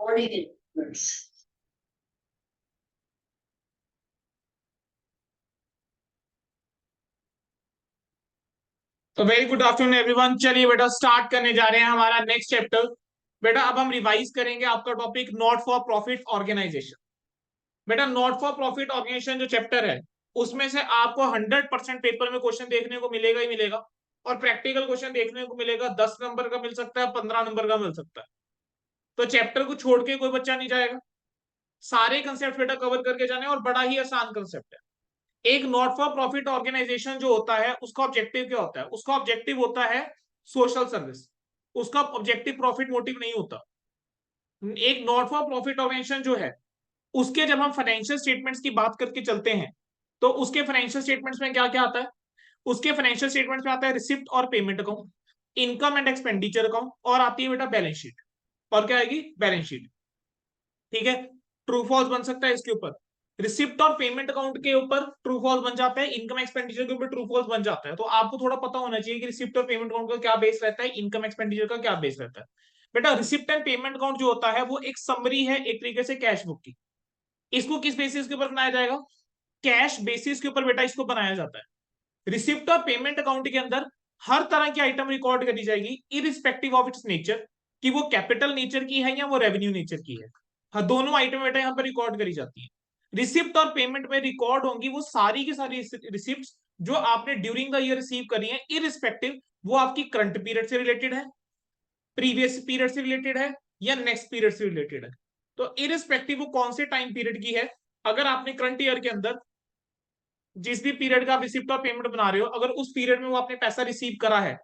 Ordinate. तो very good afternoon everyone. चलिए बेटा स्टार्ट करने जा रहे हैं हमारा नेक्स्ट चैप्टर। बेटा अब हम रिवाइज करेंगे आपका topic not for profit organisation. बेटा नॉट फॉर प्रॉफिट ऑर्गेनाइजेशन जो चैप्टर है उसमें से आपको 100% पेपर में क्वेश्चन देखने को मिलेगा ही मिलेगा। और प्रैक्टिकल क्वेश्चन देखने को मिलेगा, 10 नंबर का मिल सकता है, 15 नंबर का मिल सकता है। तो चैप्टर को छोड़ के कोई बच्चा नहीं जाएगा। सारे कंसेप्ट बेटा कवर करके जाने, और बड़ा ही आसान कंसेप्ट है। एक नॉट फॉर प्रॉफिट ऑर्गेनाइजेशन जो होता है उसका ऑब्जेक्टिव क्या होता है? उसका ऑब्जेक्टिव होता है सोशल सर्विस। उसका ऑब्जेक्टिव प्रॉफिट मोटिव नहीं होता। एक नॉट फॉर प्रॉफिट ऑर्गेनाइजेशन जो है उसके जब हम फाइनेंशियल स्टेटमेंट्स की बात करके चलते हैं तो उसके फाइनेंशियल स्टेटमेंट्स में क्या क्या आता है? उसके फाइनेंशियल स्टेटमेंट्स में आता है रिसिप्ट और payment account, income and expenditure account, और आती है बेटा बैलेंस शीट। और क्या आएगी? Balance sheet. ठीक है। ट्रू फॉल्स बन सकता है इसके ऊपर। रिसिप्ट और पेमेंट अकाउंट के ऊपर ट्रू फॉल्स बन जाता है, इनकम एक्सपेंडिचर के ऊपर ट्रू फॉल्स बन जाता है। तो आपको थोड़ा पता होना चाहिए कि रिसिप्ट और पेमेंट अकाउंट का क्या बेस रहता है, इनकम एक्सपेंडिचर का क्या बेस रहता है। बेटा रिसिप्ट एंड पेमेंट अकाउंट जो होता है वो एक समरी है एक तरीके से कैश बुक की। इसको किस बेसिस के ऊपर बनाया जाएगा? कैश बेसिस के ऊपर बेटा इसको बनाया जाता है। रिसिप्ट और पेमेंट अकाउंट के अंदर हर तरह की आइटम रिकॉर्ड करी जाएगी इरिस्पेक्टिव ऑफ इट्स नेचर, कि वो कैपिटल नेचर की है या वो रेवेन्यू नेचर की है। हाँ, दोनों आइटम बेटा यहाँ पर रिकॉर्ड करी जाती है। रिसिप्ट और पेमेंट में रिकॉर्ड होंगी वो सारी की सारी रिसिप्ट जो आपने ड्यूरिंग द ईयर रिसीव करी है, इरिस्पेक्टिव वो आपकी करंट पीरियड से रिलेटेड है, प्रीवियस पीरियड से रिलेटेड है, या नेक्स्ट पीरियड से रिलेटेड है। तो इरिस्पेक्टिव वो कौन से टाइम पीरियड की है, अगर आपने करंट ईयर के अंदर जिस भी पीरियड का आप रिसिप्ट और पेमेंट बना रहे हो, अगर उस पीरियड में वो आपने पैसा रिसीव करा है,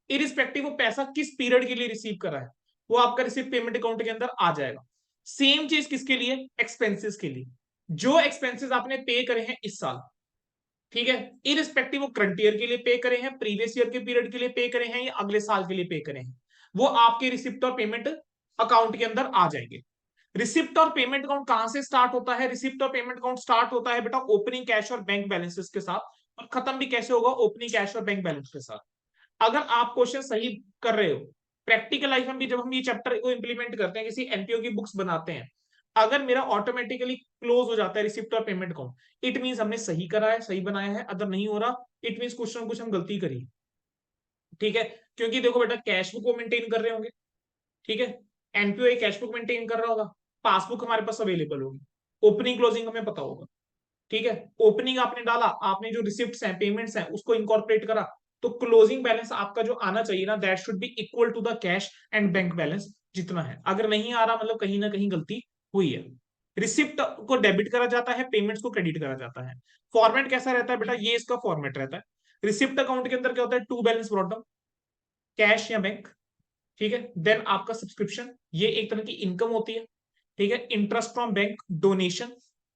इरिस्पेक्टिव वो पैसा किस पीरियड के लिए रिसीव करा है, वो आपका रिसिप्ट पेमेंट अकाउंट के अंदर आ जाएगा। सेम चीज किसके लिए? एक्सपेंसेस के लिए। जो एक्सपेंसेस आपने पे करे हैं इस साल, ठीक है, इरिस्पेक्टिव वो करंट ईयर के लिए पे करे हैं, प्रीवियस ईयर के पीरियड के लिए पे करे हैं, या अगले साल के लिए पे करे हैं, वो आपके रिसिप्ट और पेमेंट अकाउंट के अंदर आ जाएंगे। रिसिप्ट और पेमेंट अकाउंट कहां से स्टार्ट होता है? रिसिप्ट और पेमेंट अकाउंट स्टार्ट होता है बेटा ओपनिंग कैश और बैंक बैलेंसेस के साथ, और खत्म भी कैसे होगा? ओपनिंग कैश और बैंक बैलेंस के साथ। अगर आप क्वेश्चन सही कर रहे हो, प्रैक्टिकल लाइफ में भी जब हम ये चैप्टर को इंप्लीमेंट करते हैं, किसी एनपीओ की बुक्स बनाते हैं, अगर मेरा ऑटोमेटिकली क्लोज हो जाता है रिसिप्ट और पेमेंट अकाउंट, इट मीन हमने सही करा है, सही बनाया है। अगर नहीं हो रहा, इट मीन कुछ ना कुछ हम गलती करी। ठीक है। क्योंकि देखो बेटा कैश बुक को मेंटेन कर रहे होंगे, ठीक है, एनपीओ एक कैश बुक मेंटेन कर रहा होगा, पासबुक हमारे पास अवेलेबल होगी, ओपनिंग क्लोजिंग हमें पता होगा। ठीक है। ओपनिंग आपने डाला, आपने जो रिसिप्ट्स हैं, पेमेंट्स हैं, उसको इनकॉर्पोरेट करा, तो क्लोजिंग बैलेंस आपका जो आना चाहिए ना, that should be equal to the cash and bank balance जितना है। अगर नहीं आ रहा, मतलब कहीं ना कहीं गलती हुई है। रिसिप्ट को डेबिट करा जाता है, पेमेंट्स को क्रेडिट करा जाता है। फॉर्मेट कैसा रहता है बेटा? ये इसका फॉर्मेट रहता है। रिसिप्ट अकाउंट के अंदर क्या होता है? To balance brought down, cash या बैंक। ठीक है। देन आपका सब्सक्रिप्शन, ये एक तरह की इनकम होती है। ठीक है। इंटरेस्ट फ्रॉम बैंक, डोनेशन,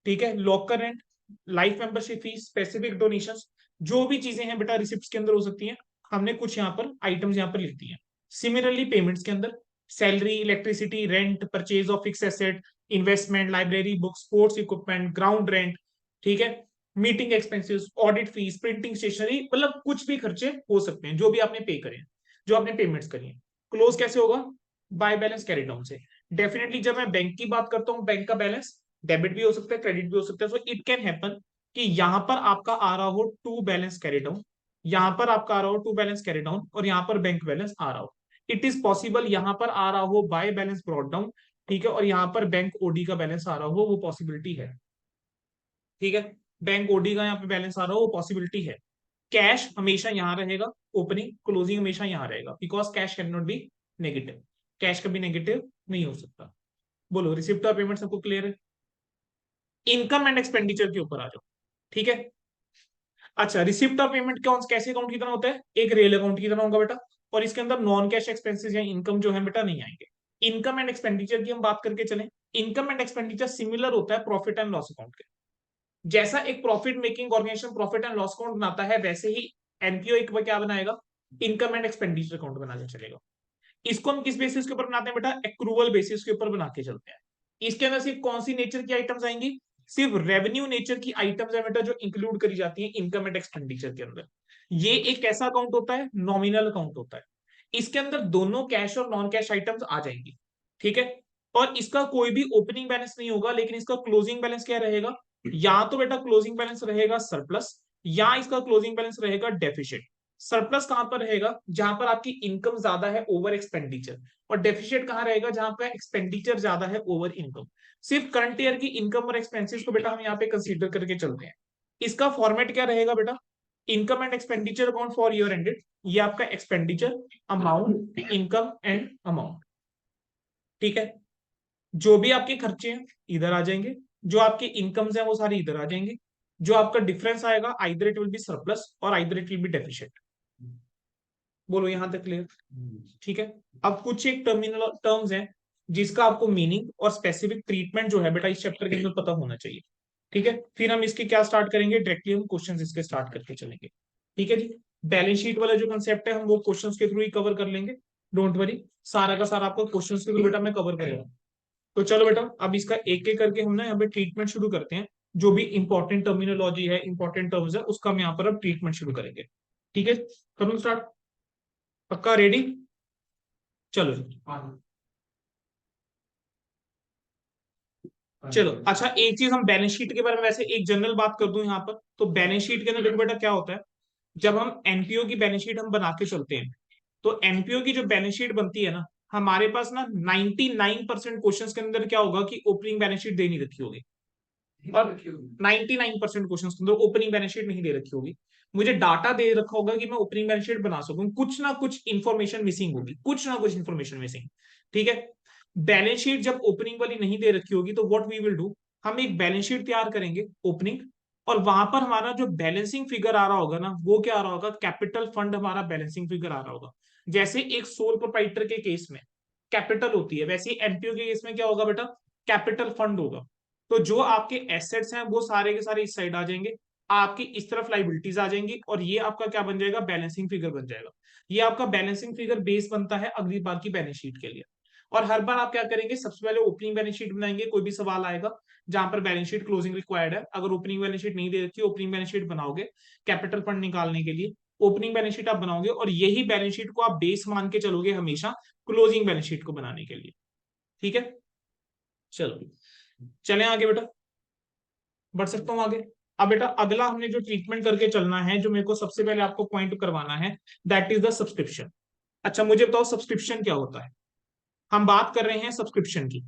ठीक है, locker rent, life membership fees, specific donation, जो भी चीजें हैं बेटा रिसिप्ट के अंदर हो सकती हैं। हमने कुछ यहाँ पर आइटम्स यहाँ पर लिख दी हैं। सिमिलरली पेमेंट्स के अंदर salary, electricity, rent, purchase of fix asset, investment, library book, sports equipment, ground rent, ठीक है, meeting expenses, audit fees, printing stationery, मतलब कुछ भी खर्चे हो सकते हैं जो भी आपने पे करे हैं, जो आपने पेमेंट्स करी हैं। क्लोज कैसे होगा? बाय बैलेंस कैरी डाउन से। डेफिनेटली जब मैं बैंक की बात करता हूँ, बैंक का बैलेंस डेबिट भी हो सकता है, क्रेडिट भी हो सकता है। सो इट कैन हैपन कि यहां पर आपका आ रहा हो टू बैलेंस कैरी डाउन, यहां पर आपका आ रहा हो टू बैलेंस कैरी डाउन, और यहां पर बैंक बैलेंस आ रहा हो। इट इज पॉसिबल यहां पर आ रहा हो बाय बैलेंस ब्रॉट डाउन, ठीक है, और यहां पर बैंक ओडी का बैलेंस आ रहा हो, वो पॉसिबिलिटी है। ठीक है। बैंक ओडी का यहाँ पे बैलेंस आ रहा हो, वो पॉसिबिलिटी है। कैश हमेशा यहां रहेगा, ओपनिंग क्लोजिंग हमेशा यहां रहेगा, because cash can not be negative. Cash कभी नेगेटिव नहीं हो सकता। बोलो रिसिप्ट और पेमेंट सबको क्लियर है? इनकम एंड एक्सपेंडिचर के ऊपर आ जाओ। ठीक है। अच्छा, रिसिप्ट और पेमेंट कौन कैसे अकाउंट की तरह होता है? एक रेल अकाउंट की तरह होगा बेटा, और इसके अंदर नॉन कैश एक्सपेंसेस या इनकम जो है बेटा नहीं आएंगे। इनकम एंड एक्सपेंडिचर की हम बात करके चलें, इनकम एंड एक्सपेंडिचर सिमिलर होता है प्रॉफिट एंड लॉस अकाउंट के। जैसा एक profit making organisation profit and loss account बनाता है, वैसे ही एनपीओ एक क्या बनाएगा? इनकम एंड एक्सपेंडिचर अकाउंट बना के चलेगा। इसको हम किस बेसिस के ऊपर बनाते हैं बेटा? एक्रूवल बेसिस के ऊपर बना के चलते हैं। इसके अंदर सिर्फ कौन सी नेचर की आइटम्स आएंगी? सिर्फ रेवेन्यू नेचर की आइटम्स है बेटा जो इंक्लूड करी जाती है इनकम एंड एक्सपेंडिचर के अंदर। ये एक कैसा अकाउंट होता है? नॉमिनल अकाउंट होता है। इसके अंदर दोनों कैश और नॉन कैश आइटम्स आ जाएंगी। ठीक है। और इसका कोई भी ओपनिंग बैलेंस नहीं होगा, लेकिन इसका क्लोजिंग बैलेंस क्या रहेगा, या तो बेटा क्लोजिंग बैलेंस रहेगा सरप्लस, या इसका क्लोजिंग बैलेंस रहेगा डेफिसिट। सरप्लस कहां पर रहेगा, जहां पर आपकी इनकम ज्यादा है ओवर एक्सपेंडिचर, और डेफिसिट कहां रहेगा, जहां पर एक्सपेंडिचर ज्यादा है ओवर इनकम। सिर्फ करंट ईयर की इनकम और एक्सपेंसेस को बेटा हम यहाँ पे कंसीडर करके चलते हैं। इसका फॉर्मेट क्या रहेगा बेटा, income and expenditure account for year ended, ये आपका expenditure amount, income and amount, ठीक है। जो भी आपके खर्चे हैं इधर आ जाएंगे, जो आपके इनकम्स हैं वो सारे इधर आ जाएंगे, जो आपका डिफरेंस आएगा either it will be surplus और either it will be deficit. बोलो यहां तक क्लियर, ठीक है। अब कुछ एक टर्मिनल टर्म्स हैं जिसका आपको मीनिंग और स्पेसिफिक ट्रीटमेंट जो है बेटा इस चैप्टर के अंदर पता होना चाहिए, ठीक है। फिर हम इसके क्या स्टार्ट करेंगे, डायरेक्टली हम क्वेश्चंस इसके स्टार्ट करके चलेंगे, ठीक है जी। बैलेंस शीट वाला जो कंसेप्ट है हम वो क्वेश्चंस के थ्रू ही कवर कर लेंगे, डोंट वरी, सारा का सारा आपको क्वेश्चंस के थ्रू बेटा मैं कवर करेगा। तो चलो बेटा अब इसका एक एक करके हम ना यहाँ पे ट्रीटमेंट शुरू करते हैं। जो भी इंपॉर्टेंट टर्मिनोलॉजी है, इंपॉर्टेंट टर्म्स है, उसका हम यहाँ पर अब ट्रीटमेंट शुरू करेंगे, ठीक है। करूँ स्टार्ट, पक्का रेडी, चलो जी। चलो अच्छा, एक चीज हम बैलेंस शीट के बारे में वैसे एक जनरल बात कर दूं यहाँ पर, तो बैलेंस शीट के अंदर देखो बेटा क्या होता है, जब हम एनपीओ की बैलेंस शीट हम बना के चलते हैं, तो एनपीओ की जो बैलेंस शीट बनती है ना, हमारे पास ना 99% क्वेश्चन के अंदर क्या होगा कि ओपनिंग बैलेंस शीट दे नहीं रखी होगी, और 99% क्वेश्चन के अंदर ओपनिंग बैलेंस शीट नहीं दे रखी होगी। मुझे डाटा दे रखा होगा कि मैं ओपनिंग बैलेंस शीट बना सकूं, कुछ ना कुछ इंफॉर्मेशन मिसिंग होगी, कुछ ना कुछ इंफॉर्मेशन मिसिंग, ठीक है। बैलेंस शीट जब ओपनिंग वाली नहीं दे रखी होगी तो व्हाट वी विल डू, हम एक बैलेंस शीट तैयार करेंगे ओपनिंग, और वहां पर हमारा जो बैलेंसिंग फिगर आ रहा होगा ना, वो क्या आ रहा होगा, कैपिटल फंड हमारा बैलेंसिंग फिगर आ रहा होगा। जैसे एक सोल प्रोप्राइटर के केस में कैपिटल होती है, वैसे एनपीओ के केस में क्या होगा बेटा, कैपिटल फंड होगा। तो जो आपके एसेट्स हैं वो सारे के सारे इस साइड आ जाएंगे, आपकी इस तरफ लाइबिलिटीज आ जाएंगी, और ये आपका क्या बन जाएगा, बैलेंसिंग फिगर बन जाएगा। ये आपका बैलेंसिंग फिगर बेस बनता है अगली बार की बैलेंस शीट के लिए। और हर बार आप क्या करेंगे, सबसे पहले ओपनिंग बैलेंस शीट बनाएंगे, कोई भी सवाल आएगा जहां पर बैलेंस शीट क्लोजिंग रिक्वायर्ड है, अगर ओपनिंग बैलेंस शीट नहीं दे रखी, ओपनिंग बैलेंस शीट बनाओगे कैपिटल फंड निकालने के लिए, ओपनिंग बैलेंस शीट आप बनाओगे, और यही बैलेंस शीट को आप बेस मान के चलोगे हमेशा क्लोजिंग बैलेंस शीट को बनाने के लिए, ठीक है। चलो चलें आगे बेटा, बढ़ सकता हूँ आगे। अब बेटा अगला हमने जो ट्रीटमेंट करके चलना है, जो मेरे को सबसे पहले आपको पॉइंट करवाना है, दैट इज द सब्सक्रिप्शन। अच्छा मुझे बताओ सब्सक्रिप्शन क्या होता है, हम बात कर रहे हैं सब्सक्रिप्शन की।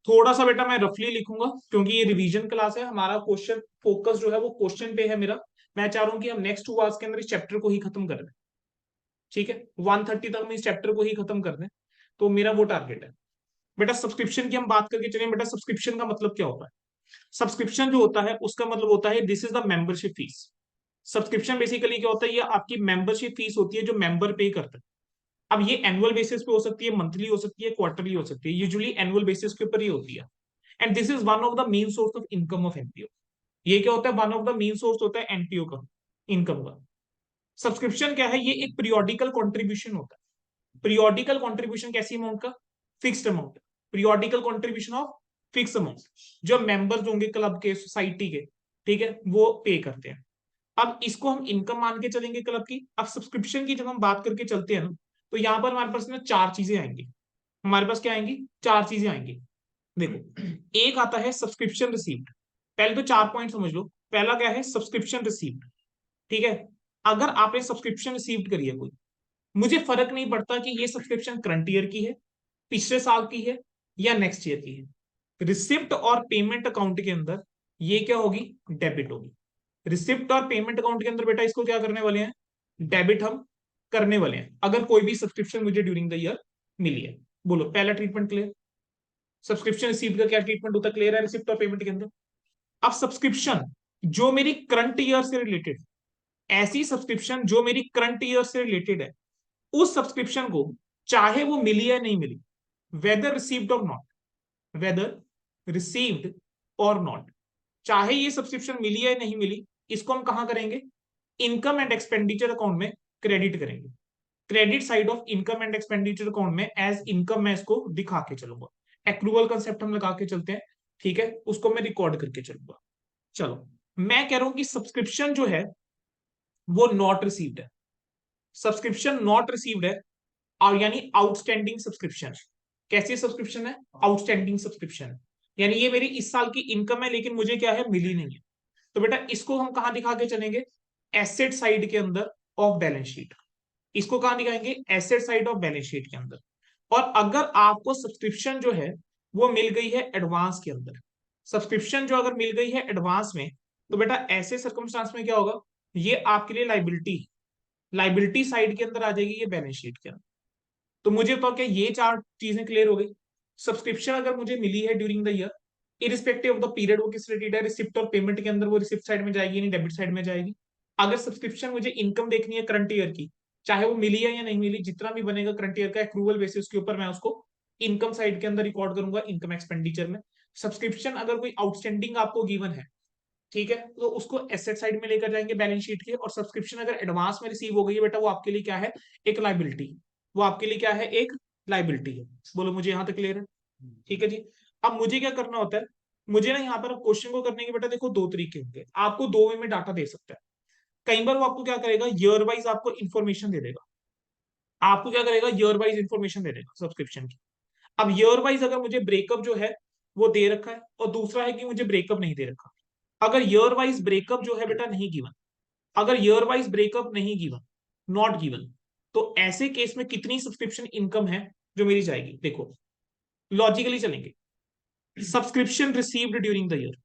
थोड़ा सा बेटा मैं रफली लिखूंगा क्योंकि ये रिवीजन क्लास है, हमारा क्वेश्चन फोकस जो है वो क्वेश्चन पे है मेरा। मैं चाह रहा हूं कि हम नेक्स्ट 2 आवर्स के अंदर इस चैप्टर को ही खत्म कर दें, ठीक है, 1:30 तक हम इस चैप्टर को ही खत्म कर दें, तो मेरा वो टारगेट है। बेटा सब्सक्रिप्शन की हम बात करके चलें, बेटा सब्सक्रिप्शन का मतलब क्या होता है, सब्सक्रिप्शन जो होता है उसका मतलब होता है this is the membership fees. Subscription basically क्या होता है, ये आपकी मेंबरशिप फीस होती है जो मेंबर पे करता है। अब ये एनुअल बेसिस पे हो सकती है, मंथली हो सकती है, क्वार्टरली हो सकती है, यूजुअली एनुअल बेसिस के ऊपर ही होती है। And this is one of the main source of income of NPO. ये क्या होता है, one of the main source होता है एनपीओ का इनकम का। सब्सक्रिप्शन क्या है, ये एक पीरियोडिकल कॉन्ट्रीब्यूशन होता है। पीरियोडिकल कॉन्ट्रीब्यूशन कैसी अमाउंट का, fixed amount, periodical contribution of fix amount, जो मेंबर्स होंगे क्लब के, सोसाइटी के, ठीक है, वो पे करते हैं। अब इसको हम इनकम मान के चलेंगे क्लब की। अब सब्सक्रिप्शन की जब हम बात करके चलते हैं ना, तो यहां पर हमारे पास ना 4 चीजें आएंगी। हमारे पास क्या आएंगी, 4 चीजें आएंगी। देखो एक आता है सब्सक्रिप्शन रिसीव्ड, पहले तो 4 पॉइंट समझ लो। पहला क्या है, सब्सक्रिप्शन रिसीव्ड, ठीक है। अगर आपने सब्सक्रिप्शन रिसीव्ड करी है कोई, मुझे फर्क नहीं पड़ता कि ये सब्सक्रिप्शन करंट ईयर की है, पिछले साल की है, या नेक्स्ट ईयर की है, रिसिप्ट और पेमेंट अकाउंट के अंदर ये क्या होगी, डेबिट होगी। रिसिप्ट और पेमेंट अकाउंट के अंदर बेटा इसको क्या करने वाले हैं, डेबिट हम करने वाले हैं, अगर कोई भी सब्सक्रिप्शन मुझे ड्यूरिंग द ईयर मिली है। बोलो पहला ट्रीटमेंट क्लियर, सब्सक्रिप्शन रिसीव्ड का क्या ट्रीटमेंट होता है, क्लियर है रिसिप्ट और पेमेंट के अंदर। अब सब्सक्रिप्शन जो मेरी करंट ईयर से रिलेटेड, ऐसी सब्सक्रिप्शन जो मेरी करंट ईयर से रिलेटेड है, उस सब्सक्रिप्शन को चाहे वो मिली या नहीं मिली, वेदर रिसीव्ड और नॉट, वेदर रिसीव्ड और नॉट, चाहे ये सब्सक्रिप्शन मिली या नहीं मिली, इसको हम कहां करेंगे, इनकम एंड एक्सपेंडिचर अकाउंट में क्रेडिट करेंगे। Credit side of income and expenditure account में एज इनकम मैं इसको दिखा के चलूंगा। एक्रूवल कंसेप्ट हम लगा के चलते हैं, ठीक है, उसको मैं रिकॉर्ड करके चलूंगा। चलो मैं कह रहा हूं कि सब्सक्रिप्शन जो है वो नॉट रिसीव्ड है, सब्सक्रिप्शन नॉट रिसीव्ड है, और यानी आउटस्टैंडिंग सब्सक्रिप्शन। कैसी सब्सक्रिप्शन है? आउटस्टैंडिंग सब्सक्रिप्शन है, यानी ये मेरी इस साल की इनकम है लेकिन मुझे क्या है, मिली नहीं है। तो बेटा इसको हम कहां दिखा के चलेंगे? एसेट साइड के अंदर ऑफ बैलेंस शीट। इसको कहां दिखाएंगे? Asset side of balance sheet के अंदर। और अगर आपको सब्सक्रिप्शन जो है वो मिल गई है एडवांस के अंदर, सब्सक्रिप्शन जो अगर मिल गई है एडवांस में, तो बेटा ऐसे सर्कमस्टांस में क्या होगा, ये आपके लिए लाइबिलिटी, लाइबिलिटी साइड के अंदर आ जाएगी ये बैलेंस शीट के अंदर। तो मुझे तो क्या ये चार चीजें क्लियर हो गई? सब्सक्रिप्शन अगर मुझे मिली है during the year, irrespective of the period, वो किस रिलेटेड है? रिसिप्ट और पेमेंट के अंदर वो रिसिप्ट साइड में जाएगी नहीं डेबिट साइड में जाएगी। अगर सब्सक्रिप्शन मुझे इनकम देखनी है करंट ईयर की, चाहे वो मिली है या नहीं मिली, जितना भी बनेगा करंट ईयर का एक्रूवल बेसिस के ऊपर मैं उसको इनकम साइड के अंदर रिकॉर्ड करूंगा, इनकम एक्सपेंडिचर में। सब्सक्रिप्शन अगर कोई आउटस्टैंडिंग आपको गिवन है, ठीक है, तो उसको एसेट साइड में लेकर जाएंगे बैलेंस शीट के। और सब्सक्रिप्शन अगर एडवांस में रिसीव हो गई है बेटा, वो आपके लिए क्या है? एक लाइबिलिटी। वो आपके लिए क्या है? एक लाइबिलिटी है। बोलो मुझे यहां तक क्लियर है? ठीक है जी। अब मुझे क्या करना होता है? मुझे ना यहाँ पर क्वेश्चन को करने के बेटा देखो दो तरीके होंगे, आपको दो वे में डाटा दे सकता है। कई बार वो आपको क्या करेगा, ईयर वाइज आपको इन्फॉर्मेशन दे देगा। आपको क्या करेगा? ईयर वाइज इन्फॉर्मेशन दे देगा सब्सक्रिप्शन की। अब ईयर वाइज अगर मुझे ब्रेकअप जो है वो दे रखा है, और दूसरा है कि मुझे ब्रेकअप नहीं दे रखा। अगर ईयर वाइज ब्रेकअप जो है बेटा नहीं गिवन, अगर ईयर वाइज ब्रेकअप नहीं गिवन, नॉट गिवन, तो ऐसे केस में कितनी सब्सक्रिप्शन इनकम है जो मेरी जाएगी? देखो लॉजिकली चलेंगे। Subscription received during the year,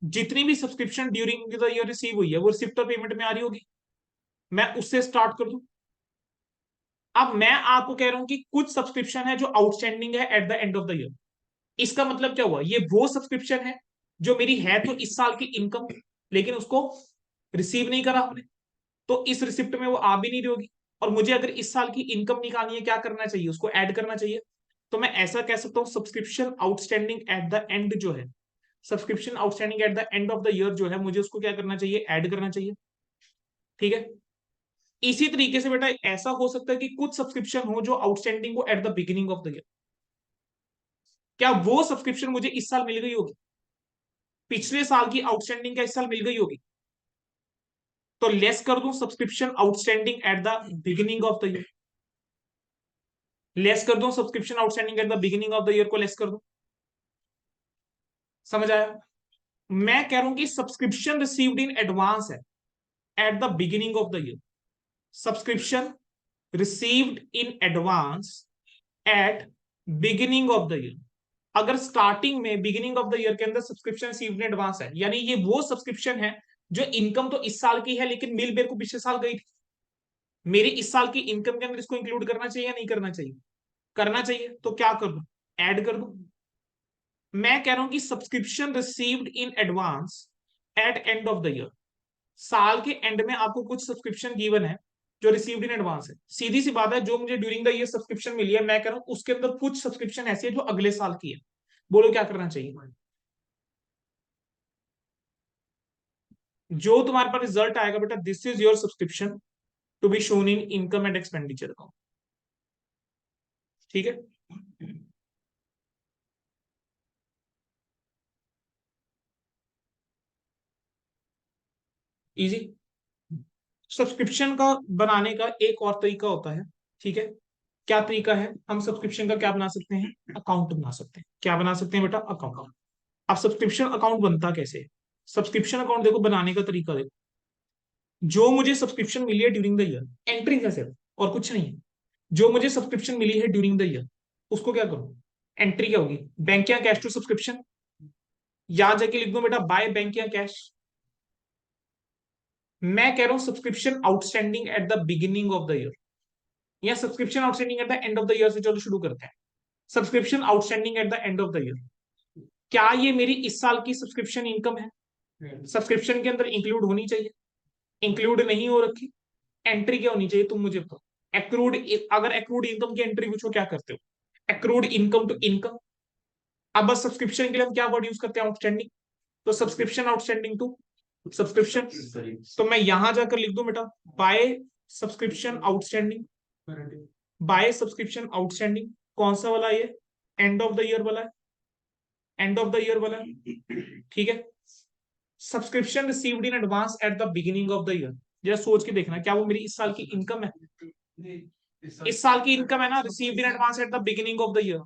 जितनी भी subscription during the year receive हुई है वो रिसिप्ट और पेमेंट में आ रही होगी। मैं उससे स्टार्ट कर दूं। अब मैं आपको कह रहा हूं कि कुछ सब्सक्रिप्शन है जो आउटस्टैंडिंग है eight the end of the year. इसका मतलब क्या हुआ? ये वो सब्सक्रिप्शन है जो मेरी है तो इस साल की इनकम, लेकिन उसको रिसीव नहीं करा हमने, तो इस रिसिप्ट में वो आ भी नहीं रही होगी। और मुझे अगर इस साल की इनकम निकालनी है, क्या करना चाहिए? उसको ऐड करना चाहिए। तो मैं ऐसा कह सकता हूं subscription outstanding at the and जो है, subscription outstanding at the end of the year जो है, मुझे उसको क्या करना चाहिए? ऐड करना चाहिए। ठीक है। इसी तरीके से बेटा ऐसा हो सकता है कि कुछ सब्सक्रिप्शन हो जो आउटस्टैंडिंग हो eight the beginning of the year. क्या वो सब्सक्रिप्शन मुझे इस साल मिल गई होगी? पिछले साल की आउटस्टैंडिंग क्या इस साल मिल गई होगी? तो लेस कर दूं subscription outstanding at the beginning of the year, less कर दूं subscription outstanding at the beginning of the year को लेस कर दूं। समझ आया? मैं कह रहा हूं कि सब्सक्रिप्शन रिसीव्ड इन एडवांस है eight the beginning of the year, subscription received in advance at beginning of the year. अगर स्टार्टिंग में बिगिनिंग ऑफ द ईयर के अंदर सब्सक्रिप्शन रिसीव्ड इन एडवांस है, यानी ये वो सब्सक्रिप्शन है जो इनकम तो इस साल की है लेकिन मिल मेरे को पिछले साल गई थी। मेरी इस साल की इनकम के अंदर इसको इंक्लूड करना चाहिए या नहीं करना चाहिए? करना चाहिए। तो क्या कर दूं? ऐड कर दूं। मैं कह रहा हूं कि subscription received in advance eight and of the year, साल के एंड में आपको कुछ सब्सक्रिप्शन गिवन है जो रिसीव्ड इन एडवांस है। सीधी सी बात है, जो मुझे ड्यूरिंग द ईयर सब्सक्रिप्शन मिली है, मैं कह रहा हूं उसके अंदर कुछ सब्सक्रिप्शन ऐसी है जो अगले साल की है। बोलो क्या करना चाहिए? जो तुम्हारे पास रिजल्ट आएगा बेटा, this is your subscription to be shown in income and expenditure account. ठीक है। इजी। सब्सक्रिप्शन का बनाने का एक और तरीका होता है। ठीक है। क्या तरीका है? हम सब्सक्रिप्शन का क्या बना सकते हैं? अकाउंट बना सकते हैं। क्या बना सकते हैं बेटा? अकाउंट। अब सब्सक्रिप्शन अकाउंट बनता कैसे है? सब्सक्रिप्शन अकाउंट देखो बनाने का तरीका देखो। जो मुझे सब्सक्रिप्शन मिली है ड्यूरिंग द ईयर, एंट्री है सिर्फ और कुछ नहीं है। जो मुझे सब्सक्रिप्शन मिली है ड्यूरिंग द ईयर, उसको क्या करूं? एंट्री क्या होगी? बैंक या कैश टू सब्सक्रिप्शन। यहां जाके लिख दो बेटा बाय बैंक या कैश। मैं कह रहा हूं subscription outstanding at the beginning of the year, या subscription outstanding at the end of the year से चलो शुरू करते हैं। Subscription outstanding at the end of the year, क्या ये मेरी इस साल की सब्सक्रिप्शन इनकम है? सब्सक्रिप्शन के अंदर इंक्लूड होनी चाहिए। इंक्लूड नहीं हो रखी। एंट्री क्या होनी चाहिए? तुम मुझे बताओ। एक्रूड, अगर एक्रूड इनकम की एंट्री पूछो क्या करते हो? Accrued income to income. अब बस सब्सक्रिप्शन के लिए हम क्या वर्ड यूज करते हैं? आउटस्टैंडिंग। तो सब्सक्रिप्शन आउटस्टैंडिंग टू सब्सक्रिप्शन। तो मैं यहां जाकर लिख दूं बेटा by subscription outstanding, by subscription outstanding. कौन सा वाला? ये एंड ऑफ द ईयर वाला है, एंड ऑफ द ईयर वाला है। ठीक है। Subscription received in advance at the beginning of the year, जरा सोच के देखना क्या वो मेरी इस साल की इनकम है? इस साल की इनकम है ना, received in advance at the beginning of the year.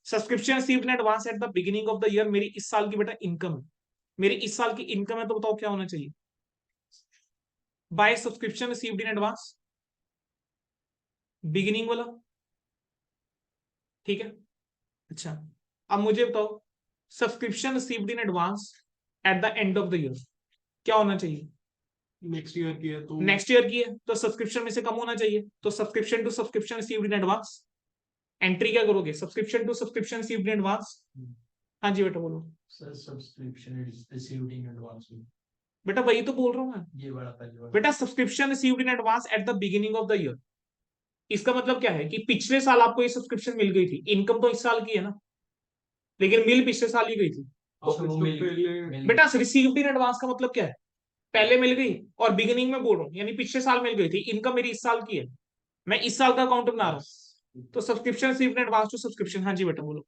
Subscription received in advance at the beginning of the year, मेरी इस साल की बेटा इनकम है, मेरी इस साल की इनकम है, तो बताओ क्या होना चाहिए? By subscription received in advance, beginning वाला, ठीक है। अच्छा, अब मुझे बताओ subscription received in advance at the end of the year क्या होना चाहिए? नेक्स्ट ईयर की है तो नेक्स्ट ईयर की है तो सब्सक्रिप्शन में से कम होना चाहिए, तो subscription to subscription received in advance, entry क्या करोगे? Subscription to subscription received in advance. हाँ जी बेटा बोलो। Sir subscription received in advance में बेटा वही तो बोल रहा हूँ मैं, ये बड़ा पहले वाला। बेटा subscription received in advance at the beginning of the year, इसका मतलब क्या है कि पिछले साल आपको ये सब्सक्रिप्शन मिल गई थी, इनकम तो इस साल की है ना, लेकिन मिल पिछले साल ही गई थी। बेटा रिसीव्ड इन एडवांस का मतलब क्या है? पहले मिल गई, और बिगिनिंग में बोल रहा हूँ यानी पिछले साल मिल गई थी, इनकम मेरी इस साल की है, मैं इस साल का अकाउंट बना रहा हूँ, तो subscription received in advance to subscription. हाँ जी बेटा बोलो।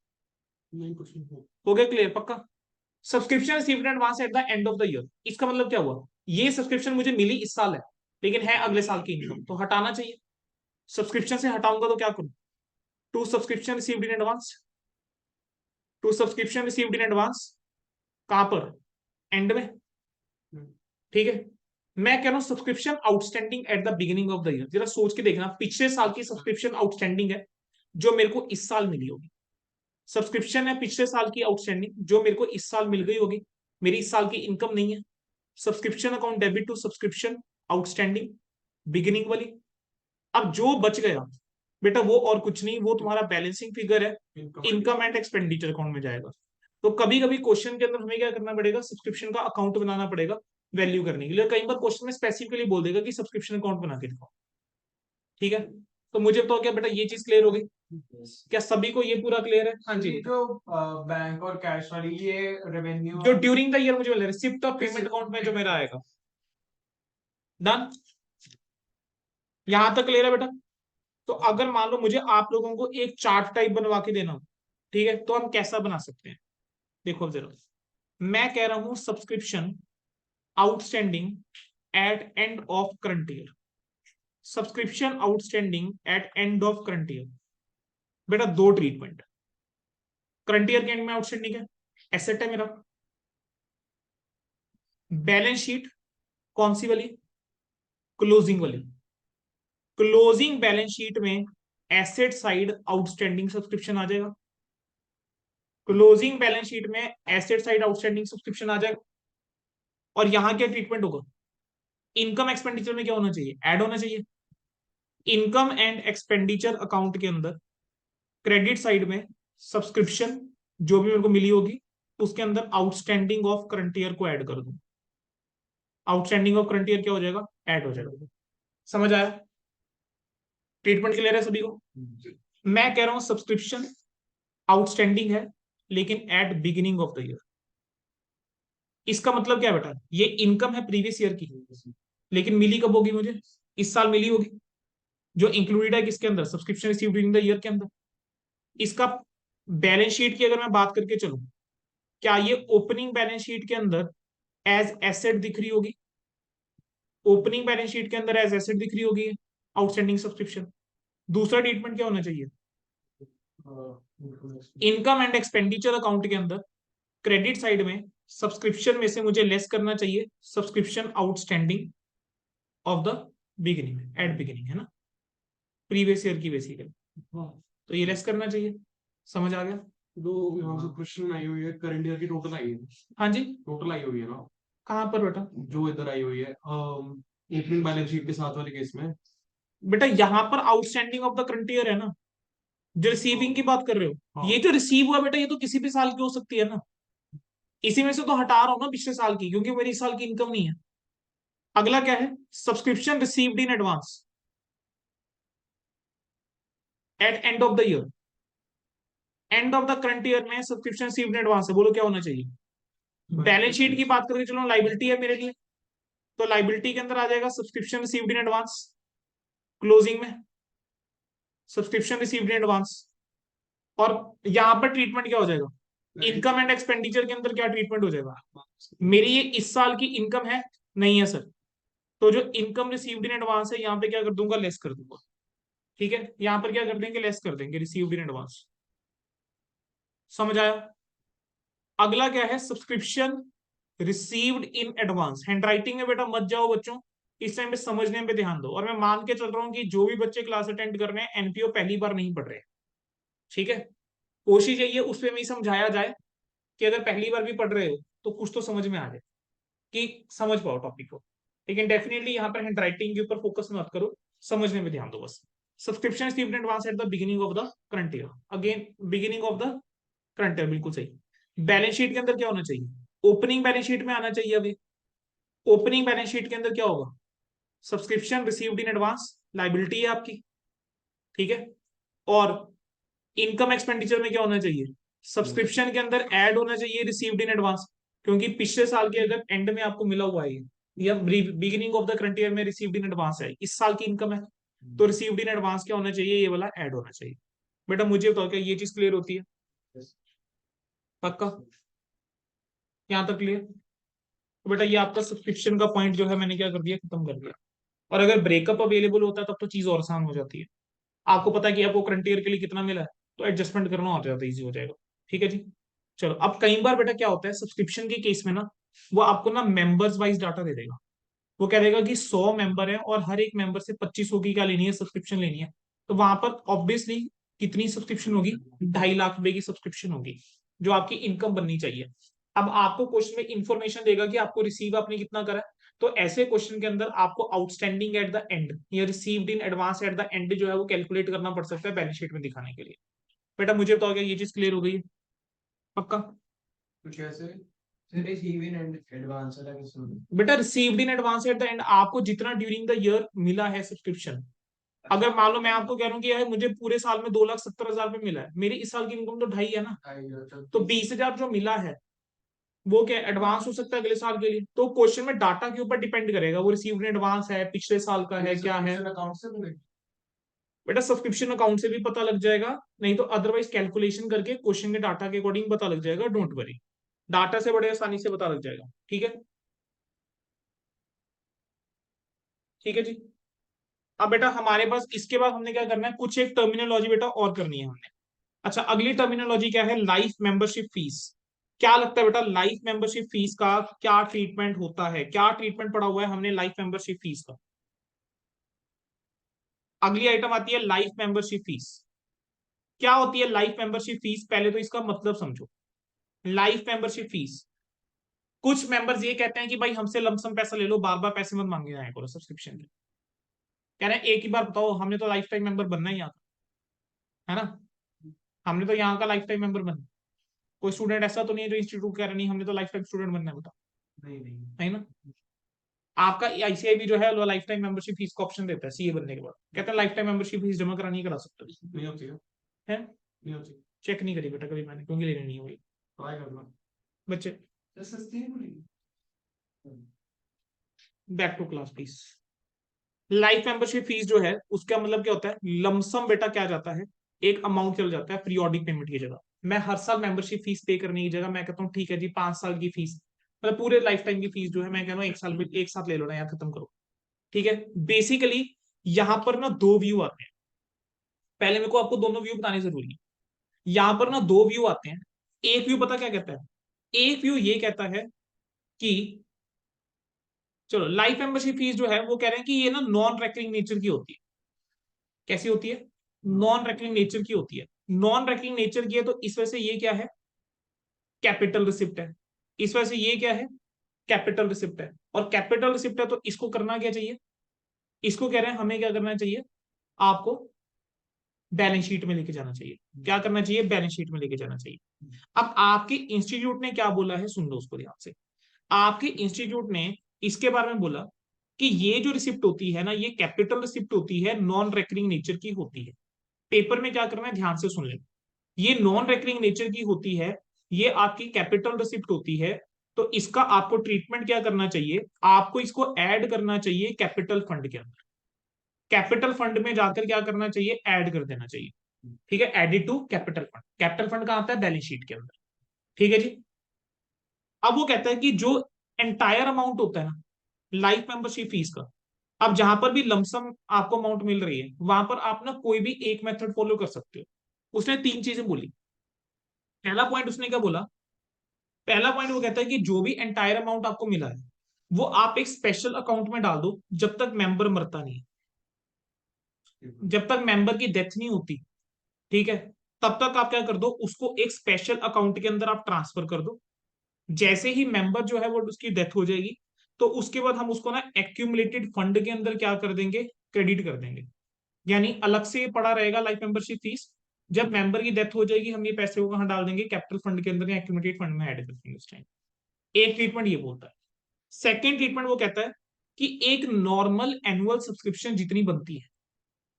नहीं कुछ नहीं। हो गया क्लियर पक्का? Subscription received in advance at the end of the year, इसका मतलब क्या हुआ? ये सब्सक्रिप्शन मुझे मिली इस साल है, लेकिन है अगले साल की इनकम, तो हटाना चाहिए। सब्सक्रिप्शन से हटाऊंगा तो क्या करूं? To subscription received in advance, to subscription received in advance, कहां पर? एंड में, ठीक है। मैं कह रहा हूं subscription outstanding at the beginning of the year, जरा सोच के देखना, पिछले साल की सब्सक्रिप्शन आउटस्टैंडिंग है जो मेरे को इस साल मिली होगी, सब्सक्रिप्शन है पिछले साल की आउटस्टैंडिंग जो मेरे को इस साल मिल गई होगी, मेरी इस साल की इनकम नहीं है। Subscription account debit to subscription outstanding, beginning वाली। अब जो बच गया बेटा वो और कुछ नहीं, वो तुम्हारा बैलेंसिंग फिगर है, इनकम एंड एक्सपेंडिचर अकाउंट में जाएगा। तो कभी कभी क्वेश्चन के अंदर हमें क्या करना पड़ेगा? सब्सक्रिप्शन का अकाउंट बनाना पड़ेगा वैल्यू करने के लिए। कई बार क्वेश्चन में स्पेसिफिकली बोल देगा कि सब्सक्रिप्शन अकाउंट बना के दिखाओ, ठीक है। तो मुझे बताओ क्या बेटा ये चीज क्लियर हो गई? क्या सभी को ये पूरा क्लियर है? हाँ जी। जो बैंक और कैश वाली ये रेवेन्यू जो ड्यूरिंग द ईयर मुझे मिल रहा है, रिसिप्ट ऑफ पेमेंट अकाउंट में जो मेरा आएगा, डन, यहां तक क्लियर है बेटा? तो अगर मान लो मुझे आप लोगों को एक चार्ट टाइप बनवा के देना हो, ठीक है, तो हम कैसा बना सकते हैं? देखो जरा, मैं कह रहा हूं subscription outstanding eight end of current year, subscription outstanding eight end of current year. बेटा दो ट्रीटमेंट, करंट ईयर के एंड में आउटस्टैंडिंग है, एसेट है मेरा, बैलेंस शीट कौन सी वाली? क्लोजिंग वाली। क्लोजिंग बैलेंस शीट में एसेट साइड आउटस्टैंडिंग सब्सक्रिप्शन आ जाएगा, क्लोजिंग बैलेंस शीट में एसेट साइड आउटस्टैंडिंग सब्सक्रिप्शन आ जाएगा। और यहां क्या ट्रीटमेंट होगा? इनकम एक्सपेंडिचर में क्या होना चाहिए? ऐड होना चाहिए। इनकम एंड एक्सपेंडिचर अकाउंट के अंदर क्रेडिट साइड में सब्सक्रिप्शन जो भी मेरे को मिली होगी उसके अंदर आउटस्टैंडिंग ऑफ करंट ईयर को ऐड कर दूं, आउटस्टैंडिंग ऑफ करंट ईयर क्या हो जाएगा? ऐड हो जाएगा। समझ आया? ट्रीटमेंट क्लियर है सभी को? मैं कह रहा हूं सब्सक्रिप्शन आउटस्टैंडिंग है लेकिन at beginning of the year, इसका मतलब क्या बेटा? ये इनकम है प्रीवियस ईयर की, लेकिन मिली कब होगी मुझे? इस साल मिली होगी, जो इंक्लूडेड है किसके अंदर? Subscription received during the year के अंदर। इसका बैलेंस शीट की अगर मैं बात करके चलूं, क्या ये ओपनिंग बैलेंस शीट के अंदर एज एसेट दिख रही होगी? ओपनिंग बैलेंस शीट के अंदर एज एसेट दिख रही होगी आउटस्टैंडिंग सब्सक्रिप्शन। दूसरा ट्रीटमेंट क्या होना चाहिए? इनकम एंड एक्सपेंडिचर अकाउंट के अंदर क्रेडिट साइड में सब्सक्रिप्शन में से मुझे लेस करना चाहिए subscription outstanding of the beginning, at beginning, है ना, प्रीवियस ईयर की बेसिकली, तो ये लेस करना चाहिए। समझ आ गया? जो यहाँ से क्वेश्चन आई हुई है करंट ईयर की टोटल आई है। हाँ जी, टोटल आई हुई है ना? कहाँ पर बेटा? जो इधर आई हुई है ओपनिंग बैलेंस शीट के साथ वाले केस में। बेटा यहाँ पर outstanding of the current year है ना, जो रिसीविंग की बात कर रहे हो, हाँ। ये जो रिसीव हुआ बेटा ये तो किसी भी साल की हो सकती है ना, इसी में से तो हटा रहा हूं ना पिछले साल की, क्योंकि मेरी इस साल की इनकम नहीं है। अगला क्या है? Subscription received in advance eight and of the year, and of the current year में सब्सक्रिप्शन रिसीव्ड इन एडवांस है, बोलो क्या होना चाहिए? बैलेंस शीट की बात करके चलो, लाइबिलिटी है मेरे लिए, तो लाइबिलिटी के अंदर आ जाएगा subscription received in advance, closing में सब्सक्रिप्शन रिसीव्ड इन एडवांस। और यहां पर ट्रीटमेंट क्या हो जाएगा? इनकम एंड एक्सपेंडिचर के अंदर क्या ट्रीटमेंट हो जाएगा? मेरी ये इस साल की इनकम है नहीं है सर, तो जो इनकम रिसीव्ड इन एडवांस है यहाँ पे क्या कर दूंगा? लेस कर दूंगा, ठीक है। यहाँ पर क्या कर देंगे? लेस कर देंगे रिसीव्ड इन एडवांस। समझ आया? अगला क्या है, subscription received in advance. Handwriting में बेटा मत जाओ बच्चों, इस टाइम पे समझने पे ध्यान दो। और मैं मान के चल रहा हूँ कि जो भी बच्चे क्लास अटेंड कर रहे हैं एनपीओ पहली बार नहीं पढ़ रहे हैं, ठीक है? कोशिश यही है उसमें भी समझाया जाए कि अगर पहली बार भी पढ़ रहे हो तो कुछ तो समझ में आ जाए, कि समझ पाओ टॉपिक को। लेकिन डेफिनेटली यहाँ पर हैंड राइटिंग के ऊपर फोकस मत करो, समझने में ध्यान दो बस। Subscription received in advance at the beginning of the current year, again beginning of the current year, बिल्कुल सही। बैलेंस शीट के अंदर क्या होना चाहिए, ओपनिंग बैलेंस शीट में आना चाहिए। अभी ओपनिंग बैलेंस शीट के अंदर क्या होगा, subscription received in advance liability है आपकी, ठीक है? और इनकम एक्सपेंडिचर में क्या होना चाहिए, सब्सक्रिप्शन के अंदर ऐड होना चाहिए रिसीव्ड इन एडवांस, क्योंकि पिछले साल के अगर एंड में आपको मिला हुआ है या beginning of the current year में रिसीव्ड इन एडवांस है, इस साल की इनकम है, तो रिसीव्ड इन एडवांस क्या होना चाहिए, ये वाला ऐड होना चाहिए। बेटा मुझे बताओ क्या ये चीज क्लियर होती है? पक्का? यहाँ तक क्लियर? तो बेटा ये आपका सब्सक्रिप्शन का पॉइंट जो है मैंने क्या कर दिया, खत्म कर दिया। और अगर ब्रेकअप अवेलेबल होता है तब तो चीज और आसान हो जाती है। आपको पता है कि आपको करंट ईयर के लिए कितना मिला है, तो एडजस्टमेंट करना हो जाता है, इजी हो जाएगा। ठीक है जी। चलो, अब कई बार बेटा क्या होता है सब्सक्रिप्शन के केस में ना, वो आपको ना मेंबर्स वाइज डाटा दे देगा। वो कह देगा कि 100 मेंबर है और हर एक मेंबर से 2500 की क्या लेनी है, सब्सक्रिप्शन लेनी है। तो वहां पर ऑब्वियसली कितनी सब्सक्रिप्शन होगी, 2.5 लाख रुपए की सब्सक्रिप्शन होगी, जो आपकी इनकम बननी चाहिए। अब आपको क्वेश्चन में इंफॉर्मेशन देगा कि आपको रिसीव आपने कितना करा है, तो ऐसे क्वेश्चन के अंदर आपको आउटस्टैंडिंग एट द एंड या received in advance at the and जो है वो कैलकुलेट करना पड़ सकता है बैलेंस शीट में दिखाने के लिए। बेटा मुझे बताओ क्या ये चीज क्लियर हो गई है? पक्का? कुछ ऐसे रिसीव इन एडवांस वाला कैसे होगा? बेटा received in advance at the and आपको जितना ड्यूरिंग द ईयर मिला है सब्सक्रिप्शन, अगर मान लो मैं आपको कह रहा हूँ कि यार मुझे पूरे साल में 2,70,000 रुपये मिला है, मेरी इस साल की इनकम तो 2.5 है ना, तो 20,000 जो मिला है वो क्या एडवांस हो सकता है अगले साल के लिए। तो क्वेश्चन में डाटा के ऊपर डिपेंड करेगा, वो रिसीव्ड इन एडवांस है, पिछले साल का है, क्या है। अकाउंट से मिले? बेटा सब्सक्रिप्शन अकाउंट से भी पता लग जाएगा, नहीं तो अदरवाइज कैलकुलेशन करके क्वेश्चन के डाटा के अकॉर्डिंग पता लग जाएगा, डोंट वरी। डाटा से बड़े आसानी से पता लग जाएगा, ठीक है? ठीक है जी। अब बेटा हमारे पास इसके बाद हमने क्या करना है, कुछ एक टर्मिनोलॉजी बेटा और करनी है हमने। अच्छा, अगली टर्मिनोलॉजी क्या है, लाइफ मेंबरशिप फीस। क्या लगता है बेटा लाइफ मेंबरशिप फीस का क्या ट्रीटमेंट होता है, क्या ट्रीटमेंट पड़ा हुआ है हमने लाइफ मेंबरशिप फीस का? अगली आइटम आती है लाइफ मेंबरशिप फीस। क्या होती है लाइफ मेंबरशिप फीस, पहले तो इसका मतलब समझो। लाइफ मेंबरशिप फीस, कुछ मेंबर्स ये कहते हैं कि भाई हमसे लमसम पैसा ले लो, बार बार पैसे मत मांगे जाए करो सब्सक्रिप्शन के। कह रहे हैं एक ही बार बताओ, हमने तो लाइफ टाइम मेंबर बनना ही यहाँ का, है ना? हमने तो यहाँ का लाइफ टाइम मेंबर बनना। कोई स्टूडेंट ऐसा तो नहीं है जो इंस्टीट्यूट कह रहा नहीं हमने तो लाइफ टाइम स्टूडेंट बनना है, बताओ। नहीं नहीं। है ना? आपका आईसीआई भी जो है वो लाइफ टाइम मेंबरशिप फीस का ऑप्शन देता है सीए बनने के बाद, कहते हैं लाइफ टाइम मेंबरशिप फीस जमा करानी है, करा सकते हो। नहीं होती है। है? नहीं होती। चेक नहीं करी बेटा कभी मैंने, क्योंकि लेनी नहीं हुई ट्राई करना। बच्चे। तो सस्ती नहीं पड़ेगी? Back to class please. Life membership fees जो है उसका मतलब क्या होता है, लमसम बेटा क्या जाता है, एक अमाउंट चल जाता है पीरियोडिक पेमेंट की जगह। मैं हर साल मेंबरशिप फीस पे करने की जगह मैं कहता हूँ ठीक है जी 5 साल की फीस, मतलब पूरे लाइफ टाइम की फीस जो है मैं कह रहा हूँ एक साल में एक साथ ले लो ना यार, खत्म करो। ठीक है? बेसिकली यहां पर ना दो व्यू आते हैं, पहले मेरे को आपको दोनों व्यू बताने जरूरी है। यहां पर ना दो व्यू आते हैं। एक व्यू पता क्या कहता है, एक व्यू ये कहता है कि चलो लाइफ मेंबरशिप फीस जो है वो कह रहे हैं कि ये ना नॉन रेकरिंग नेचर की होती है। कैसी होती है? नॉन रेकरिंग नेचर की होती है। नॉन रेकरिंग नेचर की है तो इस वजह से ये क्या है, कैपिटल रिसिप्ट है। इस वजह से ये क्या है, कैपिटल रिसिप्ट है। और कैपिटल रिसिप्ट है तो इसको करना क्या चाहिए, इसको कह रहे हैं हमें क्या करना चाहिए, आपको बैलेंस शीट में लेके जाना चाहिए। क्या करना चाहिए, बैलेंस शीट में लेके जाना चाहिए। अब आपके इंस्टीट्यूट ने क्या बोला है, सुन लो उसको ध्यान से। आपके इंस्टीट्यूट ने इसके बारे में बोला कि ये जो रिसिप्ट होती है ना, ये कैपिटल रिसिप्ट होती है, नॉन रेकरिंग नेचर की होती है। पेपर में क्या करना है, ध्यान से सुन ले। ये नॉन रेकरिंग नेचर की होती है, ये आपकी कैपिटल रिसिप्ट होती है, तो इसका आपको ट्रीटमेंट क्या करना चाहिए, आपको इसको ऐड करना चाहिए कैपिटल फंड के अंदर। कैपिटल फंड में जाकर क्या करना चाहिए, ऐड कर देना चाहिए। ठीक है, added to capital fund. Capital fund कहां आता है, बैलेंस शीट के अंदर। ठीक है जी। अब वो कहता है कि जो एंटायर अमाउंट होता है ना लाइफ मेंबरशिप फीस का, अब जहां पर भी लमसम आपको अमाउंट मिल रही है वहां पर आप ना कोई भी एक मेथड फॉलो कर सकते हो। उसने तीन चीजें बोली, पहला पॉइंट उसने क्या बोला, पहला पॉइंट वो कहता है कि जो भी एंटायर अमाउंट आपको मिला है वो आप एक स्पेशल अकाउंट में डाल दो जब तक मेंबर मरता नहीं, जब तक मेंबर की डेथ नहीं होती, ठीक है, तब तक आप क्या कर दो, उसको एक स्पेशल अकाउंट के अंदर आप ट्रांसफर कर दो। जैसे ही मेंबर जो है वो उसकी डेथ हो जाएगी तो उसके बाद हम उसको ना एक्यूमुलेटेड फंड के अंदर क्या कर देंगे, क्रेडिट कर देंगे। यानी अलग से ये पड़ा रहेगा लाइफ मेंबरशिप फीस, जब मेंबर की डेथ हो जाएगी हम ये पैसे को कहाँ डाल देंगे, कैपिटल फंड के अंदर या एक्यूमुलेटेड फंड में ऐड कर देंगे उस टाइम। एक ट्रीटमेंट ये बोलता है। सेकेंड ट्रीटमेंट वो कहता है कि एक नॉर्मल एनुअल सब्सक्रिप्शन जितनी बनती है,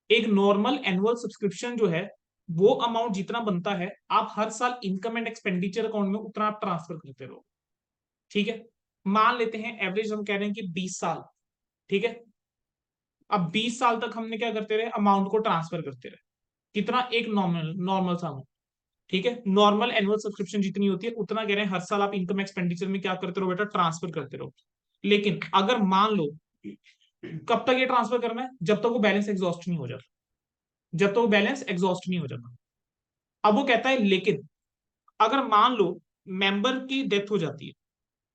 एक नॉर्मल एनुअल सब्सक्रिप्शन जो है वो अमाउंट जितना बनता है आप हर साल इनकम एंड एक्सपेंडिचर अकाउंट में उतना आप ट्रांसफर करते रहो। ठीक है, मान लेते हैं एवरेज हम कह रहे हैं कि 20 साल, ठीक है। अब 20 साल तक हमने क्या करते रहे, अमाउंट को ट्रांसफर करते रहे। कितना, एक नॉर्मल नॉर्मल सा अमाउंट, ठीक है। नॉर्मल एनुअल सब्सक्रिप्शन जितनी होती है उतना कह रहे हैं हर साल आप इनकम एक्सपेंडिचर में क्या करते रहो बेटा, ट्रांसफर करते रहो। लेकिन अगर मान लो, कब तक ये ट्रांसफर करना है, जब तक वो बैलेंस एग्जॉस्ट नहीं हो जाता, जब तक वो बैलेंस एग्जॉस्ट नहीं हो जाता। अब वो कहता है लेकिन अगर मान लो मेंबर की डेथ हो जाती है,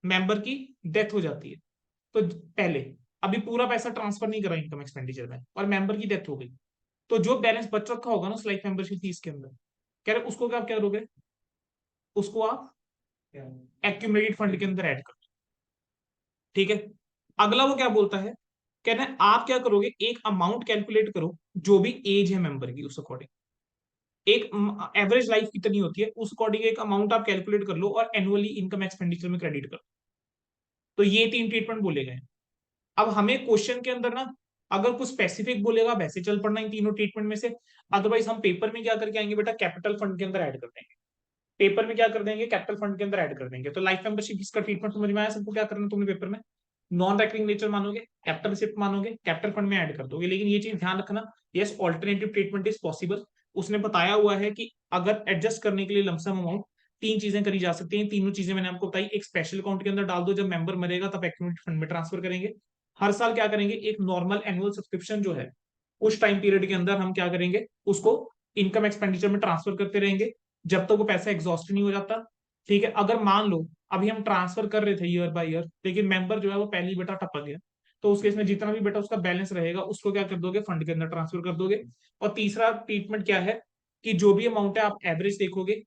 मेंबर की डेथ हो जाती है, तो पहले अभी पूरा पैसा ट्रांसफर नहीं करा इनकम एक्सपेंडिचर में और मेंबर की डेथ हो गई, तो जो बैलेंस बच रखा होगा ना उस लाइफ मेंबरशिप फीस के अंदर, कह रहे उसको क्या क्या करोगे, उसको आप एक्यूमुलेटेड फंड के अंदर ऐड कर। ठीक है, अगला वो क्या बोलता है, कहना है आप क्या करोगे, एक अमाउंट कैलकुलेट करो जो भी एज है मेंबर की उस अकॉर्डिंग, एक एवरेज लाइफ कितनी होती है उस अकॉर्डिंग एक अमाउंट आप कैलकुलेट कर लो और एनुअली इनकम एक्सपेंडिचर में क्रेडिट करो। तो ये तीन ट्रीटमेंट बोले गए। अब हमें क्वेश्चन के अंदर ना अगर कुछ स्पेसिफिक बोलेगा वैसे चल पड़ना इन तीनों ट्रीटमेंट में से, अदरवाइज हम पेपर में क्या करके आएंगे बेटा, कैपिटल फंड के अंदर ऐड कर देंगे। पेपर में क्या कर देंगे, कैपिटल फंड के अंदर ऐड कर देंगे। तो लाइफ मेंबरशिप इसका ट्रीटमेंट समझ में आया सबको, क्या करना तुमने पेपर में, नॉन रेकरिंग नेचर मानोगे, कैपिटल रिसिप्ट मानोगे, कैपिटल फंड में ऐड कर दोगे। लेकिन ये चीज ध्यान रखना, yes alternative treatment is possible. उसने बताया हुआ है कि अगर एडजस्ट करने के लिए लमसम अमाउंट तीन चीजें करी जा सकती हैं। तीनों चीजें मैंने आपको बताई, एक स्पेशल अकाउंट के अंदर डाल दो, जब मेंबर मरेगा तब एक्यूमुलेटेड फंड में ट्रांसफर करेंगे। हर साल क्या करेंगे, एक नॉर्मल एनुअल सब्सक्रिप्शन जो है उस टाइम पीरियड के अंदर हम क्या करेंगे, उसको इनकम एक्सपेंडिचर में ट्रांसफर करते रहेंगे जब तक वो पैसा एग्जॉस्ट नहीं हो जाता। ठीक है, अगर मान लो अभी हम ट्रांसफर कर रहे थे ईयर बाय ईयर, लेकिन मेंबर जो है वो पहली बेटा टपक गया, तो उस केस में जितना भी बेटा उसका बैलेंस रहेगा उसको क्या कर दोगे, फंड के अंदर ट्रांसफर कर दोगे। और तीसरा ट्रीटमेंट क्या है कि जो भी अमाउंट है आप एवरेज देखोगे,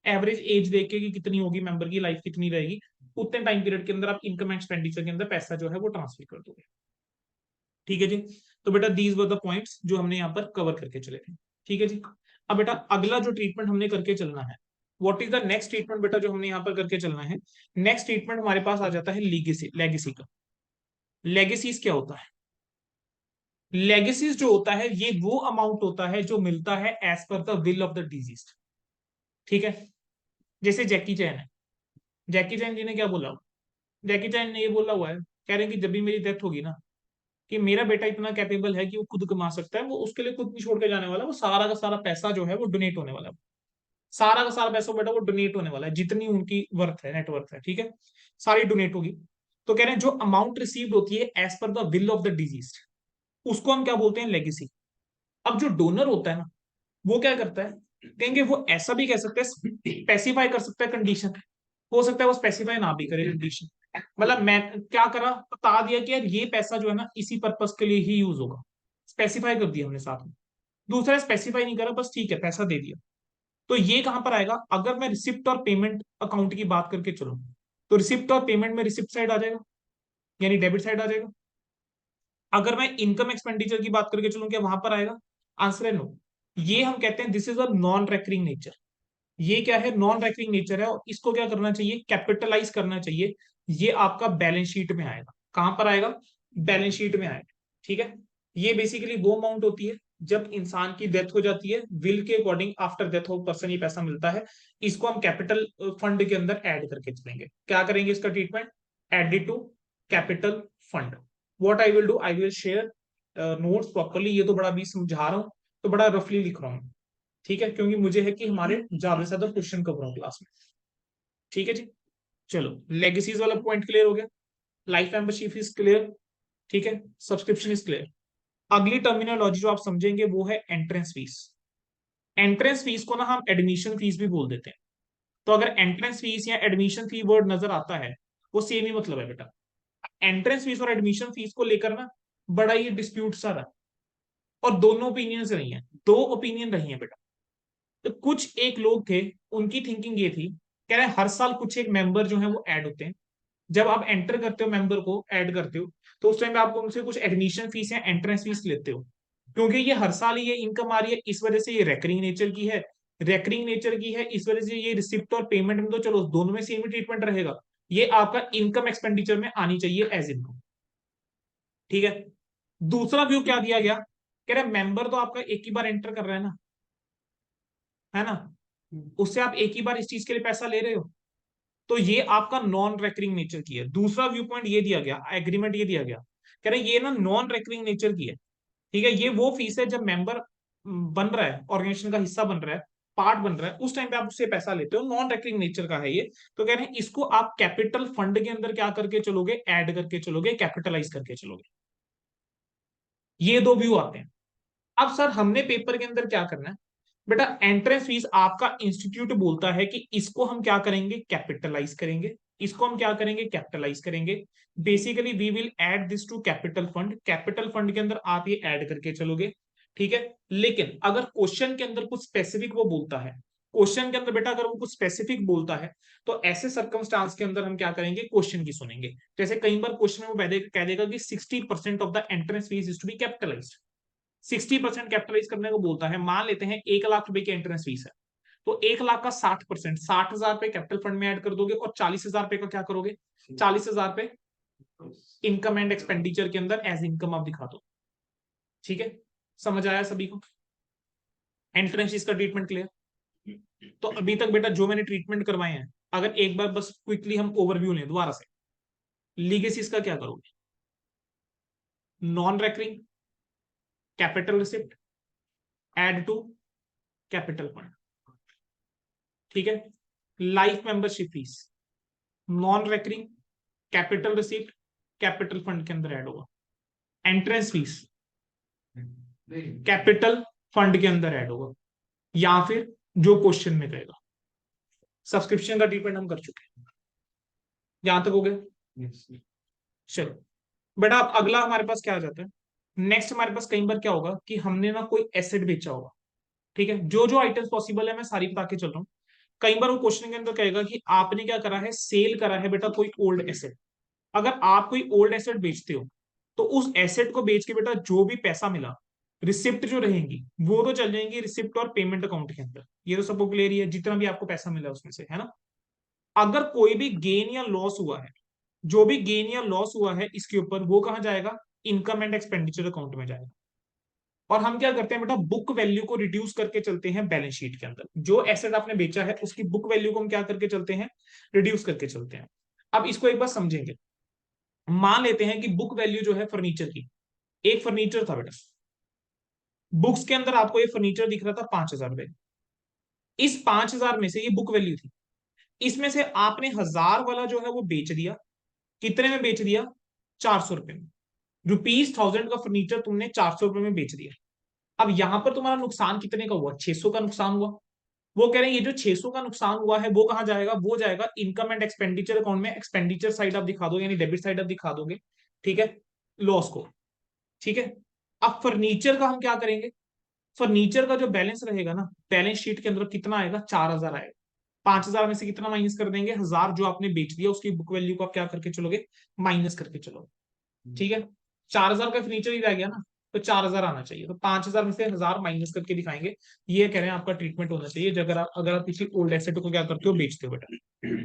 एवरेज एज देख के कि कितनी होगी मेंबर की लाइफ कितनी रहेगी, उतने टाइम पीरियड के अंदर आप इनकम एक्सपेंडिचर के अंदर पैसा जो है वो ट्रांसफर कर दोगे। ठीक है जी, तो बेटा दीज वर द पॉइंट्स जो हमने यहाँ पर कवर करके चले थे। ठीक है जी, अब बेटा अगला जो ट्रीटमेंट हमने करके चलना है, what is the next treatment बेटा जो हमने यहाँ पर करके चलना है। नेक्स्ट ट्रीटमेंट हमारे पास आ जाता है लीगेसी, लेगेसी का। लेगेसीज क्या होता है, लेगेसीज जो होता है ये वो अमाउंट होता है जो मिलता है as per the will of the disease. ठीक है, जैसे जैकी चैन है, जैकी चैन जी ने क्या बोला, जैकी चैन ने ये बोला हुआ है, कह रहे हैं कि जब भी मेरी डेथ होगी ना, कि मेरा बेटा इतना कैपेबल है कि वो खुद कमा सकता है, वो उसके लिए खुद नहीं छोड़ के जाने वाला, वो सारा का सारा पैसा जो है वो डोनेट होने वाला है। सारा का सारा पैसा बेटा वो डोनेट होने वाला है, जितनी उनकी वर्थ है, नेटवर्थ है, ठीक है, सारी डोनेट होगी। तो कह रहे हैं जो अमाउंट रिसीव्ड होती है as per the will of the disease, उसको हम क्या बोलते हैं, लेगेसी। अब जो डोनर होता है ना वो क्या करता है, कहेंगे वो ऐसा भी कह सकते हैं, स्पेसिफाई कर सकता है कंडीशन, हो सकता है वो स्पेसिफाई ना भी करे कंडीशन। मतलब मैं क्या करा, बता दिया कि यार ये पैसा जो है ना इसी पर्पस के लिए ही यूज होगा, स्पेसिफाई कर दिया हमने साथ में। दूसरा स्पेसिफाई नहीं करा, बस ठीक है पैसा दे दिया। तो ये कहां पर आएगा, अगर मैं रिसिप्ट और पेमेंट अकाउंट की बात करके चलूं, तो रिसिप्ट और पेमेंट में रिसिप्ट साइड आ जाएगा, यानी डेबिट साइड आ जाएगा। अगर मैं इनकम एक्सपेंडिचर की बात करके चलूं क्या वहां पर आएगा, आंसर है नो। ये हम कहते हैं this is a non recurring nature. ये क्या है, नॉन रेकरिंग नेचर है और इसको क्या करना चाहिए, कैपिटलाइज करना चाहिए। ये आपका बैलेंस शीट में आएगा, कहां पर आएगा, बैलेंस शीट में आएगा। ठीक है, ये बेसिकली वो अमाउंट होती है जब इंसान की डेथ हो जाती है, विल के according after death of person ये पैसा मिलता है। इसको हम कैपिटल फंड के अंदर ऐड करके चलेंगे। क्या करेंगे इसका treatment, add it to capital fund. What I will do, I will share notes properly. ये तो बड़ा भी समझा रहा हूँ, तो बड़ा रफली लिख रहा हूँ, ठीक है, क्योंकि मुझे है कि हमारे ज्यादा से ज्यादा क्वेश्चन कवर हो क्लास में। ठीक है जी, चलो लेगेसीज वाला पॉइंट क्लियर हो गया, लाइफ मेंबरशिप इज क्लियर, ठीक है, सब्सक्रिप्शन इज क्लियर। अगली टर्मिनोलॉजी जो आप समझेंगे वो है एंट्रेंस फीस। एंट्रेंस फीस को ना हम एडमिशन फीस भी बोल देते हैं। तो अगर एंट्रेंस फीस या एडमिशन फी वर्ड नजर आता है, वो सेम ही मतलब है बेटा। एंट्रेंस फीस और एडमिशन फीस को लेकर ना बड़ा ही डिस्प्यूट सा रहा, और दोनों ओपिनियंस रही हैं, दो ओपिनियन रही हैं बेटा। तो कुछ एक लोग थे, उनकी थिंकिंग ये थी, कह रहे हैं हर साल कुछ एक मेंबर जो है वो ऐड होते हैं। जब आप एंटर करते हो, मेंबर को ऐड करते हो, तो उस टाइम पे आपको उनसे कुछ एडमिशन फीस या एंट्रेंस फीस लेते हो। क्योंकि ये हर साल ये इनकम आ रही है, इस वजह से ये रेकरिंग नेचर की है। रेकरिंग नेचर की है इस वजह से ये रिसिप्ट और पेमेंट में तो चलो दोनों में सेम ही ट्रीटमेंट रहेगा। ये आपका इनकम एक्सपेंडिचर में आनी चाहिए एज इनकम। ठीक है। दूसरा व्यू क्या दिया गया, कह रहे मेंबर तो आपका एक ही बार एंटर कर रहा है ना, है ना, उससे आप एक ही बार इस चीज के लिए पैसा ले रहे हो, तो ये आपका नॉन रेकरिंग नेचर की है। दूसरा व्यू पॉइंट ये दिया गया, एग्रीमेंट ये दिया गया, कह रहे ये ना नॉन रेकरिंग नेचर की है। ठीक है, ये वो फीस है जब मेंबर बन रहा है, ऑर्गेनाइजेशन का हिस्सा बन रहा है, पार्ट बन रहा है, उस टाइम पे आप उससे पैसा लेते हो, नॉन रेकरिंग नेचर का है ये। तो कह रहे हैं इसको आप कैपिटल फंड के अंदर क्या करके चलोगे, ऐड करके चलोगे, कैपिटलाइज करके चलोगे। ये दो व्यू आते हैं। अब सर हमने पेपर के अंदर क्या करना है, बेटा एंट्रेंस फीस आपका इंस्टीट्यूट बोलता है कि इसको हम क्या करेंगे, कैपिटलाइज करेंगे। इसको हम क्या करेंगे, कैपिटलाइज करेंगे। Basically we will add this to capital fund. Capital fund के अंदर आप ये ऐड करके चलोगे। ठीक है। लेकिन अगर क्वेश्चन के अंदर कुछ स्पेसिफिक वो बोलता है, क्वेश्चन के अंदर बेटा अगर वो कुछ स्पेसिफिक बोलता है, तो ऐसे सर्कमस्टांस के अंदर हम क्या करेंगे, क्वेश्चन की सुनेंगे। जैसे कई बार क्वेश्चन में वो कह देगा कि 60% of the entrance fees is to be capitalised. 60% capitalise करने को बोलता है। मान लेते हैं 1 लाख रुपए की एंट्रेंस फीस है, तो 1 लाख का 60%, 60,000 रुपए कैपिटल फंड में ऐड कर दोगे, और 40,000 रुपए का क्या करोगे, 40,000 रुपए इनकम एंड एक्सपेंडिचर के अंदर एज इनकम आप दिखा दो। ठीक है, समझ आया सभी को, एंट्रेंस फीस का ट्रीटमेंट क्लियर। तो अभी तक बेटा जो मैंने ट्रीटमेंट करवाए हैं, अगर एक बार बस क्विकली हम ओवरव्यू लें दोबारा से, लीगेसीज का क्या करोगे, non recurring, capital receipt, add to capital fund. ठीक है। Life membership fees, non recurring, capital receipt, capital fund के अंदर ऐड होगा। एंट्रेंस फीस कैपिटल फंड के अंदर ऐड होगा, या फिर जो क्वेश्चन में कहेगा। सब्सक्रिप्शन का ट्रीटमेंट हम कर चुके हैं, यहां तक हो गया। चलो बेटा अब अगला हमारे पास क्या आ जाता है, नेक्स्ट हमारे पास कई बार क्या होगा कि हमने ना कोई एसेट बेचा होगा। ठीक है, जो जो आइटम्स पॉसिबल है मैं सारी बता के चल रहा हूँ। कई बार वो क्वेश्चन के अंदर कहेगा कि आपने क्या करा है, सेल करा है बेटा कोई ओल्ड एसेट। अगर आप कोई ओल्ड एसेट बेचते हो, तो उस एसेट को बेच के बेटा जो भी पैसा मिला, रिसिप्ट जो रहेंगी वो तो चल जाएंगी रिसिप्ट और पेमेंट अकाउंट के अंदर। ये तो सबको क्लियर ही है, जितना भी आपको पैसा मिला उसमें से, है ना। अगर कोई भी गेन या लॉस हुआ है, जो भी गेन या लॉस हुआ है इसके ऊपर, वो कहां जाएगा, इनकम एंड एक्सपेंडिचर अकाउंट में जाएगा। और हम क्या करते हैं बेटा, बुक वैल्यू को रिड्यूस करके चलते हैं बैलेंस शीट के अंदर। जो एसेट आपने बेचा है उसकी बुक वैल्यू को हम क्या करके चलते हैं, रिड्यूस करके चलते हैं। अब इसको एक बार समझेंगे। मान लेते हैं कि बुक वैल्यू जो है फर्नीचर की, एक फर्नीचर था बेटा, बुक्स के अंदर आपको ये फर्नीचर दिख रहा था 5,000 रुपए। इस 5,000 में से ये बुक वैल्यू थी, इसमें से आपने 1,000 वाला जो है वो बेच दिया। कितने में बेच दिया, 400 रुपए में। ₹1000 का फर्नीचर तुमने 400 रुपए में बेच दिया। अब यहां पर तुम्हारा नुकसान कितने का हुआ, 600 का नुकसान हुआ। वो कह रहे हैं ये जो 600 का नुकसान हुआ है वो कहां जाएगा, वो जाएगा इनकम एंड एक्सपेंडिचर अकाउंट में। एक्सपेंडिचर साइड आप दिखा दोगे, यानी डेबिट साइड आप दिखा दोगे। ठीक है, लॉस को। ठीक है। अब फर्नीचर का हम क्या करेंगे, फर्नीचर का जो बैलेंस रहेगा ना, बैलेंस शीट के अंदर कितना आएगा, 4,000 आएगा। 5,000 में से कितना माइनस कर देंगे, 1,000 जो आपने बेच दिया उसकी बुक वैल्यू को आप क्या करके चलोगे, माइनस करके चलोगे। ठीक है, 4,000 का फर्नीचर ही रह गया ना, तो 4,000 आना चाहिए। तो 5,000 में से 1,000 माइनस करके दिखाएंगे। ये कह रहे हैं आपका ट्रीटमेंट होना चाहिए जब अगर आप किसी ओल्ड एसेट को क्या करते हो, बेचते हो बेटा।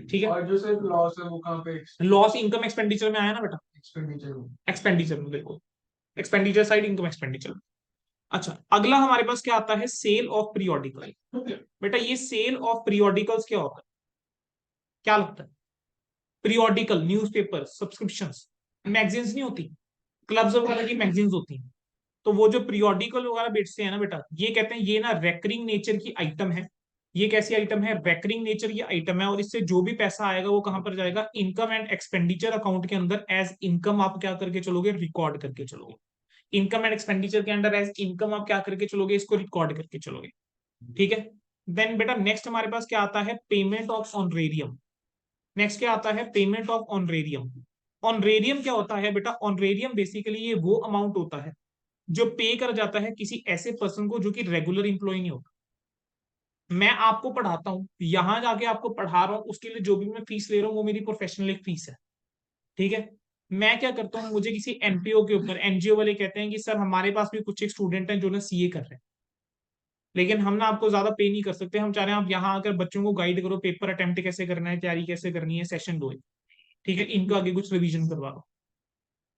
ठीक है, और जो सिर्फ लॉस है वो कहाँ पे, लॉस इनकम एक्सपेंडिचर में आया ना बेटा, एक्सपेंडिचर में। एक्सपेंडिचर में, बिल्कुल एक्सपेंडिचर साइड, इनकम एक्सपेंडिचर। अच्छा अगला हमारे पास क्या आता है, सेल ऑफ पीरियोडिकल। बेटा ये सेल ऑफ पीरियोडिकल्स क्या होता है, क्या लगता है, पीरियोडिकल न्यूज़पेपर सब्सक्रिप्शंस, मैगजीन्स नहीं होती, क्लब्स वगैरह की मैगजीन्स होती हैं। तो वो जो पीरियोडिकल वगैरह बेचते हैं ना बेटा, ये कहते हैं ये ना रेकरिंग नेचर की आइटम है। ये कैसी आइटम है, रेकरिंग नेचर की आइटम है, और इससे जो भी पैसा आएगा वो कहां पर जाएगा, इनकम एंड एक्सपेंडिचर अकाउंट के अंदर एज इनकम आप क्या करके चलोगे, रिकॉर्ड करके चलोगे। इनकम एंड एक्सपेंडिचर के अंदर एज इनकम आप क्या करके चलोगे, इसको रिकॉर्ड करके चलोगे। ठीक है। देन बेटा नेक्स्ट हमारे पास क्या आता है, पेमेंट ऑफ ऑनरेरियम। नेक्स्ट क्या आता है, पेमेंट ऑफ ऑनरेरियम। ऑनरेरियम क्या होता है बेटा, ऑनरेरियम बेसिकली ये वो अमाउंट होता है जो पे कर जाता है किसी ऐसे पर्सन को जो कि रेगुलर इंप्लॉय नहीं होता। मैं आपको पढ़ाता हूँ, यहां जाके आपको पढ़ा रहा हूँ, उसके लिए जो भी मैं फीस ले रहा हूँ वो मेरी प्रोफेशनल एक फीस है। ठीक है। मैं क्या करता हूँ, मुझे किसी एनपीओ के ऊपर, एनजीओ वाले कहते हैं कि सर हमारे पास भी कुछ एक स्टूडेंट हैं जो ना सीए कर रहे हैं, लेकिन हम ना आपको ज्यादा पे नहीं कर सकते, हम चाह रहे हैं आप यहाँ आकर बच्चों को गाइड करो, पेपर अटेम्प्ट कैसे करना है, तैयारी कैसे करनी है, सेशन दो। ठीक है, इनको आगे कुछ रिवीजन करवा दो।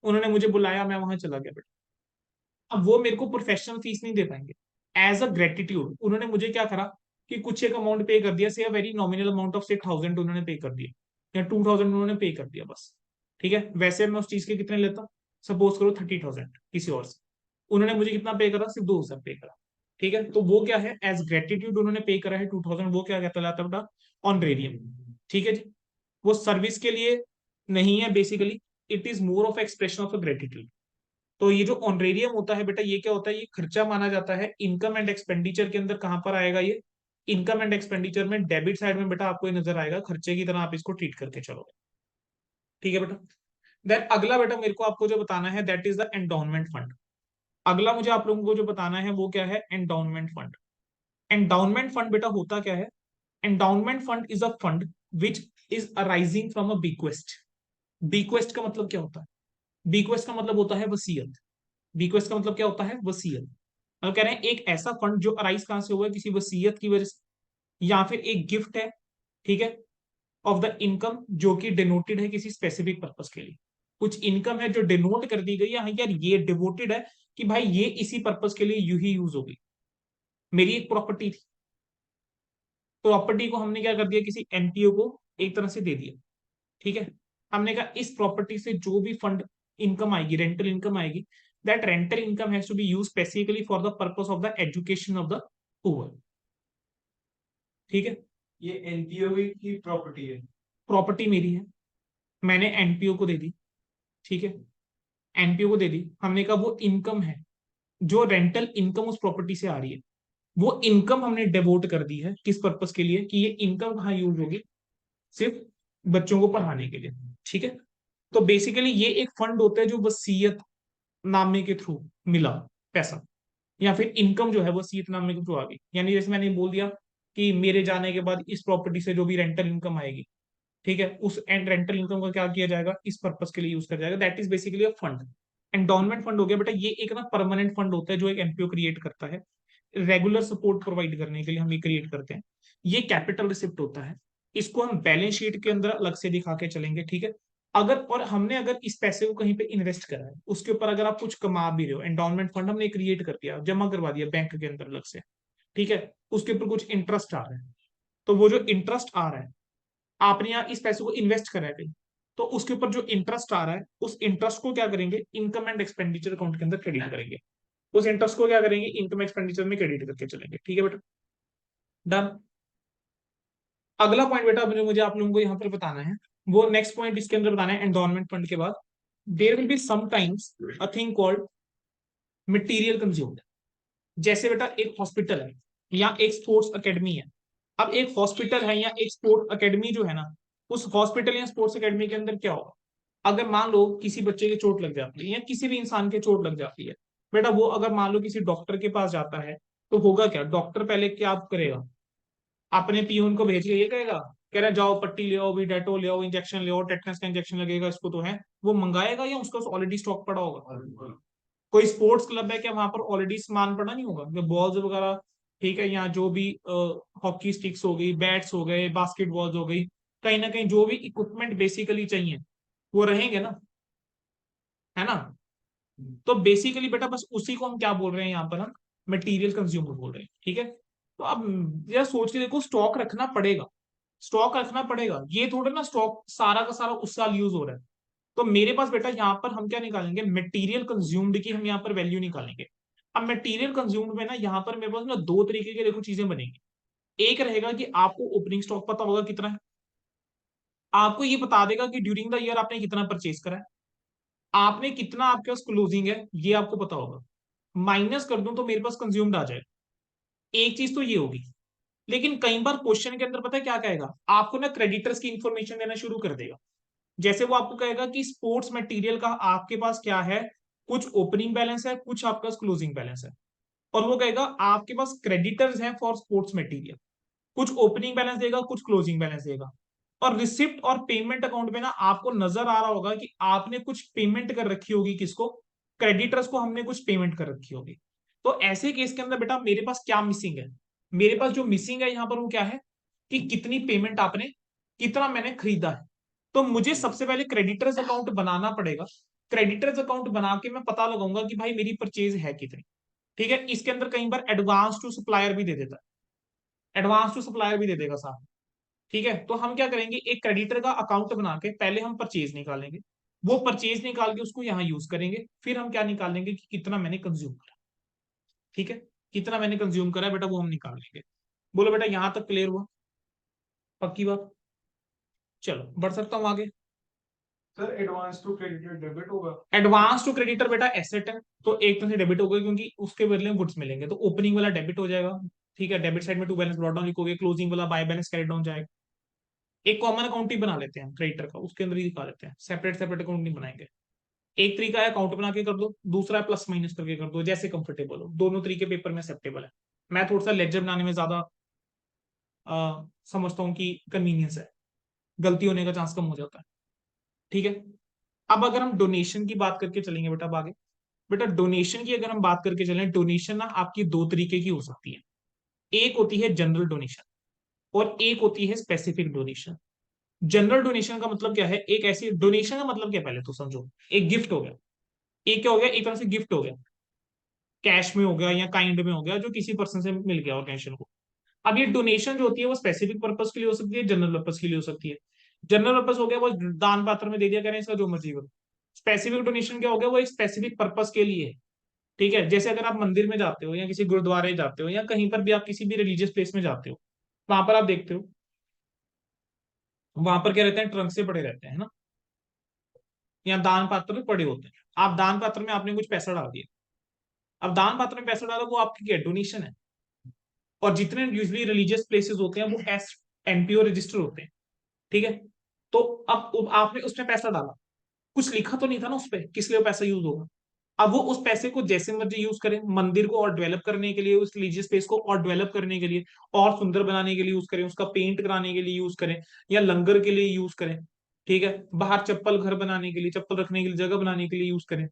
उन्होंने मुझे बुलाया, मैं वहां चला गया बेटा। अब वो मेरे को प्रोफेशनल फीस नहीं दे पाएंगे। एज अ ग्रेटिट्यूड उन्होंने मुझे क्या करा कि कुछ एक अमाउंट पे कर दिया, से वेरी नॉमिनल अमाउंट ऑफ से 1000 उन्होंने पे कर दिया या 2000 उन्होंने पे कर दिया बस। ठीक है, वैसे मैं उस चीज के कितने लेता, सपोज करो 30,000 किसी और से, उन्होंने मुझे कितना पे करा, सिर्फ 2000 पे करा। ठीक है, तो वो क्या है, एज ग्रेटिट्यूड उन्होंने पे करा है 2000, वो क्या कहता लाता बेटा, ऑनरेरियम। ठीक है जी। वो सर्विस के लिए नहीं है basically, it is more of expression of gratitude. तो ये जो ऑनरेरियम होता है बेटा, ये क्या होता है, ये खर्चा माना जाता है इनकम एंड एक्सपेंडिचर के अंदर। कहां पर आएगा ये, इनकम एंड एक्सपेंडिचर में डेबिट साइड में बेटा आपको ये नजर आएगा, खर्चे की तरह आप इसको ट्रीट करके चलोगे। ठीक है बेटा। देन अगला बेटा मेरे को आपको जो बताना है, that is the endowment fund. अगला मुझे आप लोगों को जो बताना है वो क्या है, एंडाउनमेंट फंड। एंडाउनमेंट फंड बेटा होता क्या है, endowment fund is a fund which is arising from a bequest. Bequest का मतलब क्या होता है, बीक्वेस्ट का मतलब होता है वसीयत। बीक्वेस्ट का मतलब क्या होता है, वसीयत। मतलब कह रहे हैं एक ऐसा फंड जो अराइज कहां से हुआ है, किसी वसीयत की वजह से, या फिर एक गिफ्ट है, ठीक है, ऑफ द इनकम जो कि डिनोटेड है किसी स्पेसिफिक पर्पस के लिए। कुछ इनकम है जो डिनोट कर दी गई है, हाँ यार ये डिवोटेड है कि भाई ये इसी पर्पस के लिए यू ही यूज होगी। मेरी एक प्रॉपर्टी थी, प्रॉपर्टी को हमने क्या कर दिया, किसी एनपीओ को एक तरह से दे दिया। ठीक है, हमने कहा इस प्रॉपर्टी से जो भी फंड इनकम आएगी, रेंटल इनकम आएगी, that rental income has to be use specifically for the purpose of the education of the poor. ठीक है, ये एनपीओ की प्रॉपर्टी है। प्रॉपर्टी मेरी है, मैंने एनपीओ को दे दी। ठीक है, एनपीओ को दे दी, हमने कहा वो इनकम है, जो रेंटल इनकम उस प्रॉपर्टी से आ रही है, वो इनकम हमने डिवोट कर दी है किस पर्पस के लिए, कि ये इनकम कहाँ यूज होगी, सिर्फ बच्चों को पढ़ाने के लिए। ठीक है, तो बेसिकली ये एक फंड होता है जो वसीयत नामे के थ्रू मिला पैसा, या फिर इनकम जो है वो वसीयत नामे के थ्रू आ गई। यानी जैसे मैंने बोल दिया कि मेरे जाने के बाद इस प्रॉपर्टी से जो भी रेंटल इनकम आएगी, ठीक है, उस एंड रेंटल इनकम का क्या किया जाएगा, इस पर्पस के लिए यूज कर जाएगा, that is basically a fund. Endowment fund हो गया बेटा, ये एक ना परमानेंट फंड होता है जो एक एनपीओ क्रिएट करता है, रेगुलर सपोर्ट प्रोवाइड करने के लिए हम ये क्रिएट करते हैं। ये कैपिटल रिसिप्ट होता है, इसको हम बैलेंस शीट के अंदर अलग से दिखा के चलेंगे। ठीक है, अगर और हमने अगर इस पैसे को कहीं पे इन्वेस्ट करा है, उसके ऊपर अगर आप कुछ कमा भी रहे हो, एंडोनमेंट फंड हमने क्रिएट कर दिया, जमा करवा दिया बैंक के अंदर अलग से, ठीक है, उसके ऊपर कुछ इंटरेस्ट आ रहा है, तो वो जो इंटरेस्ट आ रहा है, आपने यहाँ इस पैसे को इन्वेस्ट करा है कहीं, तो उसके ऊपर जो इंटरेस्ट आ रहा है, उस इंटरेस्ट को क्या करेंगे, इनकम एंड एक्सपेंडिचर अकाउंट के अंदर क्रेडिट करेंगे। उस इंटरेस्ट को क्या करेंगे, इनकम एक्सपेंडिचर में क्रेडिट करके चलेंगे। ठीक है बेटा, डन। अगला पॉइंट बेटा मुझे मुझे आप लोगों को यहाँ पर बताना है, वो नेक्स्ट पॉइंट इसके अंदर बताना है, एंडोनमेंट फंड के बाद there will be sometimes a thing called material consumed. जैसे बेटा एक हॉस्पिटल है या एक स्पोर्ट्स अकेडमी है। अब एक हॉस्पिटल है या एक स्पोर्ट्स अकेडमी जो है ना, उस हॉस्पिटल या स्पोर्ट्स अकेडमी के अंदर क्या होगा, अगर मान लो किसी बच्चे की चोट लग जाती है या किसी भी इंसान के चोट लग जाती है, बेटा वो अगर मान लो किसी डॉक्टर के पास जाता है, तो होगा क्या, डॉक्टर पहले क्या करेगा, अपने पियून को भेज के ये कहेगा, कह रहा है जाओ पट्टी ले आओ, भी डेटो ले आओ, इंजेक्शन ले आओ, टेटनस का इंजेक्शन लगेगा इसको, तो है वो मंगाएगा या उसका ऑलरेडी स्टॉक पड़ा होगा। कोई स्पोर्ट्स क्लब है क्या, वहां पर ऑलरेडी सामान पड़ा नहीं होगा, बॉल्स वगैरह, ठीक है, या जो भी हॉकी स्टिक्स हो गई, बैट्स हो गए, बास्केटबॉल्स हो गई, कहीं ना कहीं जो भी इक्विपमेंट बेसिकली चाहिए वो रहेंगे ना, है ना। तो बेसिकली बेटा बस उसी को हम क्या बोल रहे हैं यहाँ पर, हम मटेरियल कंज्यूमर बोल रहे हैं। ठीक है, तो अब यह सोच के देखो, स्टॉक रखना पड़ेगा, स्टॉक रखना पड़ेगा, ये थोड़ा ना स्टॉक सारा का सारा उस साल यूज हो रहा है। तो मेरे पास बेटा यहाँ पर हम क्या निकालेंगे, मटेरियल कंज्यूम्ड की हम यहाँ पर वैल्यू निकालेंगे। अब मटेरियल कंज्यूम्ड में ना यहाँ पर मेरे पास ना दो तरीके के देखो चीजें बनेंगी। एक रहेगा कि आपको ओपनिंग स्टॉक पता होगा कितना है, आपको ये बता देगा कि ड्यूरिंग द ईयर आपने कितना परचेज करा है, आपने कितना आपके पास क्लोजिंग है ये आपको पता होगा, माइनस कर दूं तो मेरे पास कंज्यूम्ड आ जाए। एक चीज तो ये होगी। लेकिन कई बार क्वेश्चन के अंदर पता है क्या कहेगा, आपको ना क्रेडिटर्स की इंफॉर्मेशन देना शुरू कर देगा। जैसे वो आपको कहेगा कि स्पोर्ट्स मटेरियल का आपके पास क्या है, कुछ ओपनिंग बैलेंस है, कुछ आपका क्लोजिंग बैलेंस है। और वो कहेगा आपके पास क्रेडिटर्स हैं फॉर स्पोर्ट्स मटेरियल, कुछ ओपनिंग बैलेंस देगा, कुछ क्लोजिंग बैलेंस देगा। और रिसिप्ट और पेमेंट अकाउंट में ना आपको नजर आ रहा होगा कि आपने कुछ पेमेंट कर रखी होगी, किसको, क्रेडिटर्स को हमने कुछ पेमेंट कर रखी होगी। तो ऐसे केस के अंदर बेटा मेरे पास क्या मिसिंग है, मेरे पास जो मिसिंग है यहाँ पर वो क्या है, कि कितनी पेमेंट आपने, कितना मैंने खरीदा है। तो मुझे सबसे पहले क्रेडिटर्स अकाउंट बनाना पड़ेगा। क्रेडिटर्स अकाउंट बना के मैं पता लगाऊंगा कि भाई मेरी परचेज है कितनी। ठीक है, इसके अंदर कई बार एडवांस टू सप्लायर भी दे देता है, एडवांस टू सप्लायर भी दे देगा साहब। ठीक है, तो हम क्या करेंगे, एक क्रेडिटर का अकाउंट बना के पहले हम परचेज निकालेंगे, वो परचेज निकाल के उसको यहाँ यूज करेंगे, फिर हम क्या निकालेंगे कि कितना मैंने कंज्यूम करा। ठीक है, कितना मैंने कंज्यूम करा है बेटा वो हम निकाल लेंगे। बोलो बेटा यहां तक क्लियर हुआ, पक्की बात। चलो बढ़ सकता हूँ आगे। Sir advance to creditor debit होगा। एडवांस टू क्रेडिटर बेटा एसेट है, तो एक तरह से डेबिट होगा क्योंकि उसके बदले में गुड्स मिलेंगे, तो ओपनिंग वाला डेबिट हो जाएगा। ठीक है, डेबिट साइड में टू बैलेंस ब्रॉट डाउन लिखोगे, क्लोजिंग वाला बाय बैलेंस कैरी डाउन जाएगा। एक कॉमन अकाउंट ही बना लेते हैं क्रेडिटर का, उसके अंदर ही दिखा देते हैं, सेपरेट सेपरेट अकाउंट नहीं बनाएंगे। एक तरीका है अकाउंट बना के कर दो, दूसरा है प्लस माइनस करके कर दो, जैसे कंफर्टेबल हो, दोनों तरीके पेपर में एक्सेप्टेबल है। मैं थोड़ा सा लेजर बनाने में ज्यादा समझता हूँ कि कन्वीनियंस है, गलती होने का चांस कम हो जाता है। ठीक है, अब अगर हम डोनेशन की बात करके चलेंगे बेटा अब आगे। बेटा डोनेशन की अगर हम बात करके चलें, डोनेशन ना आपकी दो तरीके की हो सकती है। एक होती है जनरल डोनेशन और एक होती है स्पेसिफिक डोनेशन। जनरल डोनेशन का मतलब क्या है, एक ऐसी डोनेशन का मतलब क्या है, पहले तो समझो, एक गिफ्ट हो गया, एक क्या हो गया, एक तरह से गिफ्ट हो गया, कैश में हो गया या काइंड में हो गया, जो किसी पर्सन से मिल गया ऑर्गेनाइजेशन को। अब ये डोनेशन जो होती है वो स्पेसिफिक पर्पज के लिए हो सकती है, जनरल पर्पज के लिए हो सकती है। जनरल पर्पज हो गया वो दान पात्र में दे दिया करें, इसका जो मर्जी करो। स्पेसिफिक डोनेशन क्या हो गया, वो एक स्पेसिफिक पर्पज के लिए है। ठीक है, जैसे अगर आप मंदिर में जाते हो या किसी गुरुद्वारे जाते हो या कहीं पर भी आप किसी भी रिलीजियस प्लेस में जाते हो, वहां पर आप देखते हो, वहां पर क्या रहते हैं, ट्रंक से पड़े रहते हैं, है ना, या दान पात्र में पड़े होते हैं। आप दान पात्र में आपने कुछ पैसा डाल दिया, अब दान पात्र में पैसा डाला वो आपकी क्या डोनेशन है। और जितने यूजली रिलीजियस प्लेसेस होते हैं वो एस एनपीओ रजिस्टर होते हैं। ठीक है, तो अब आपने उसमें पैसा डाला, कुछ लिखा तो नहीं था ना उस पर किस लिए वो पैसा यूज होगा। अब वो उस पैसे को जैसे मर्जी यूज करें, मंदिर को और डेवलप करने के लिए, उस रिलीजियस स्पेस को और डेवलप करने के लिए, और सुंदर बनाने के लिए यूज करें, उसका पेंट कराने के लिए यूज करें, या लंगर के लिए यूज करें। ठीक है, बाहर चप्पल घर बनाने के लिए, चप्पल रखने के लिए जगह बनाने के लिए यूज करें।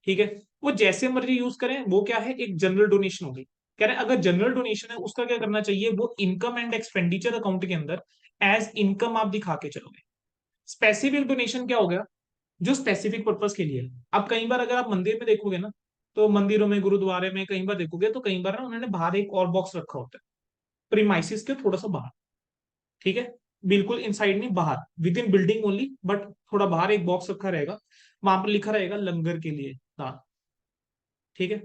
ठीक है, वो जैसे मर्जी यूज करें, वो क्या है, एक जनरल डोनेशन होगी। कह रहे हैं अगर जनरल डोनेशन है उसका क्या करना चाहिए, वो इनकम एंड एक्सपेंडिचर अकाउंट के अंदर एज इनकम आप दिखा के चलोगे। स्पेसिफिक डोनेशन क्या हो गया, जो स्पेसिफिक पर्पज के लिए है। अब कई बार अगर आप मंदिर में देखोगे ना, तो मंदिरों में गुरुद्वारे में कई बार देखोगे तो कई बार ना उन्होंने बाहर एक और बॉक्स रखा होता है, प्रीमाइसिस के थोड़ा सा बाहर। ठीक है, बिल्कुल इनसाइड नहीं, बाहर, with in building only, but थोड़ा बाहर एक बॉक्स रखा रहेगा, वहां पर लिखा रहेगा लंगर के लिए दान। ठीक है,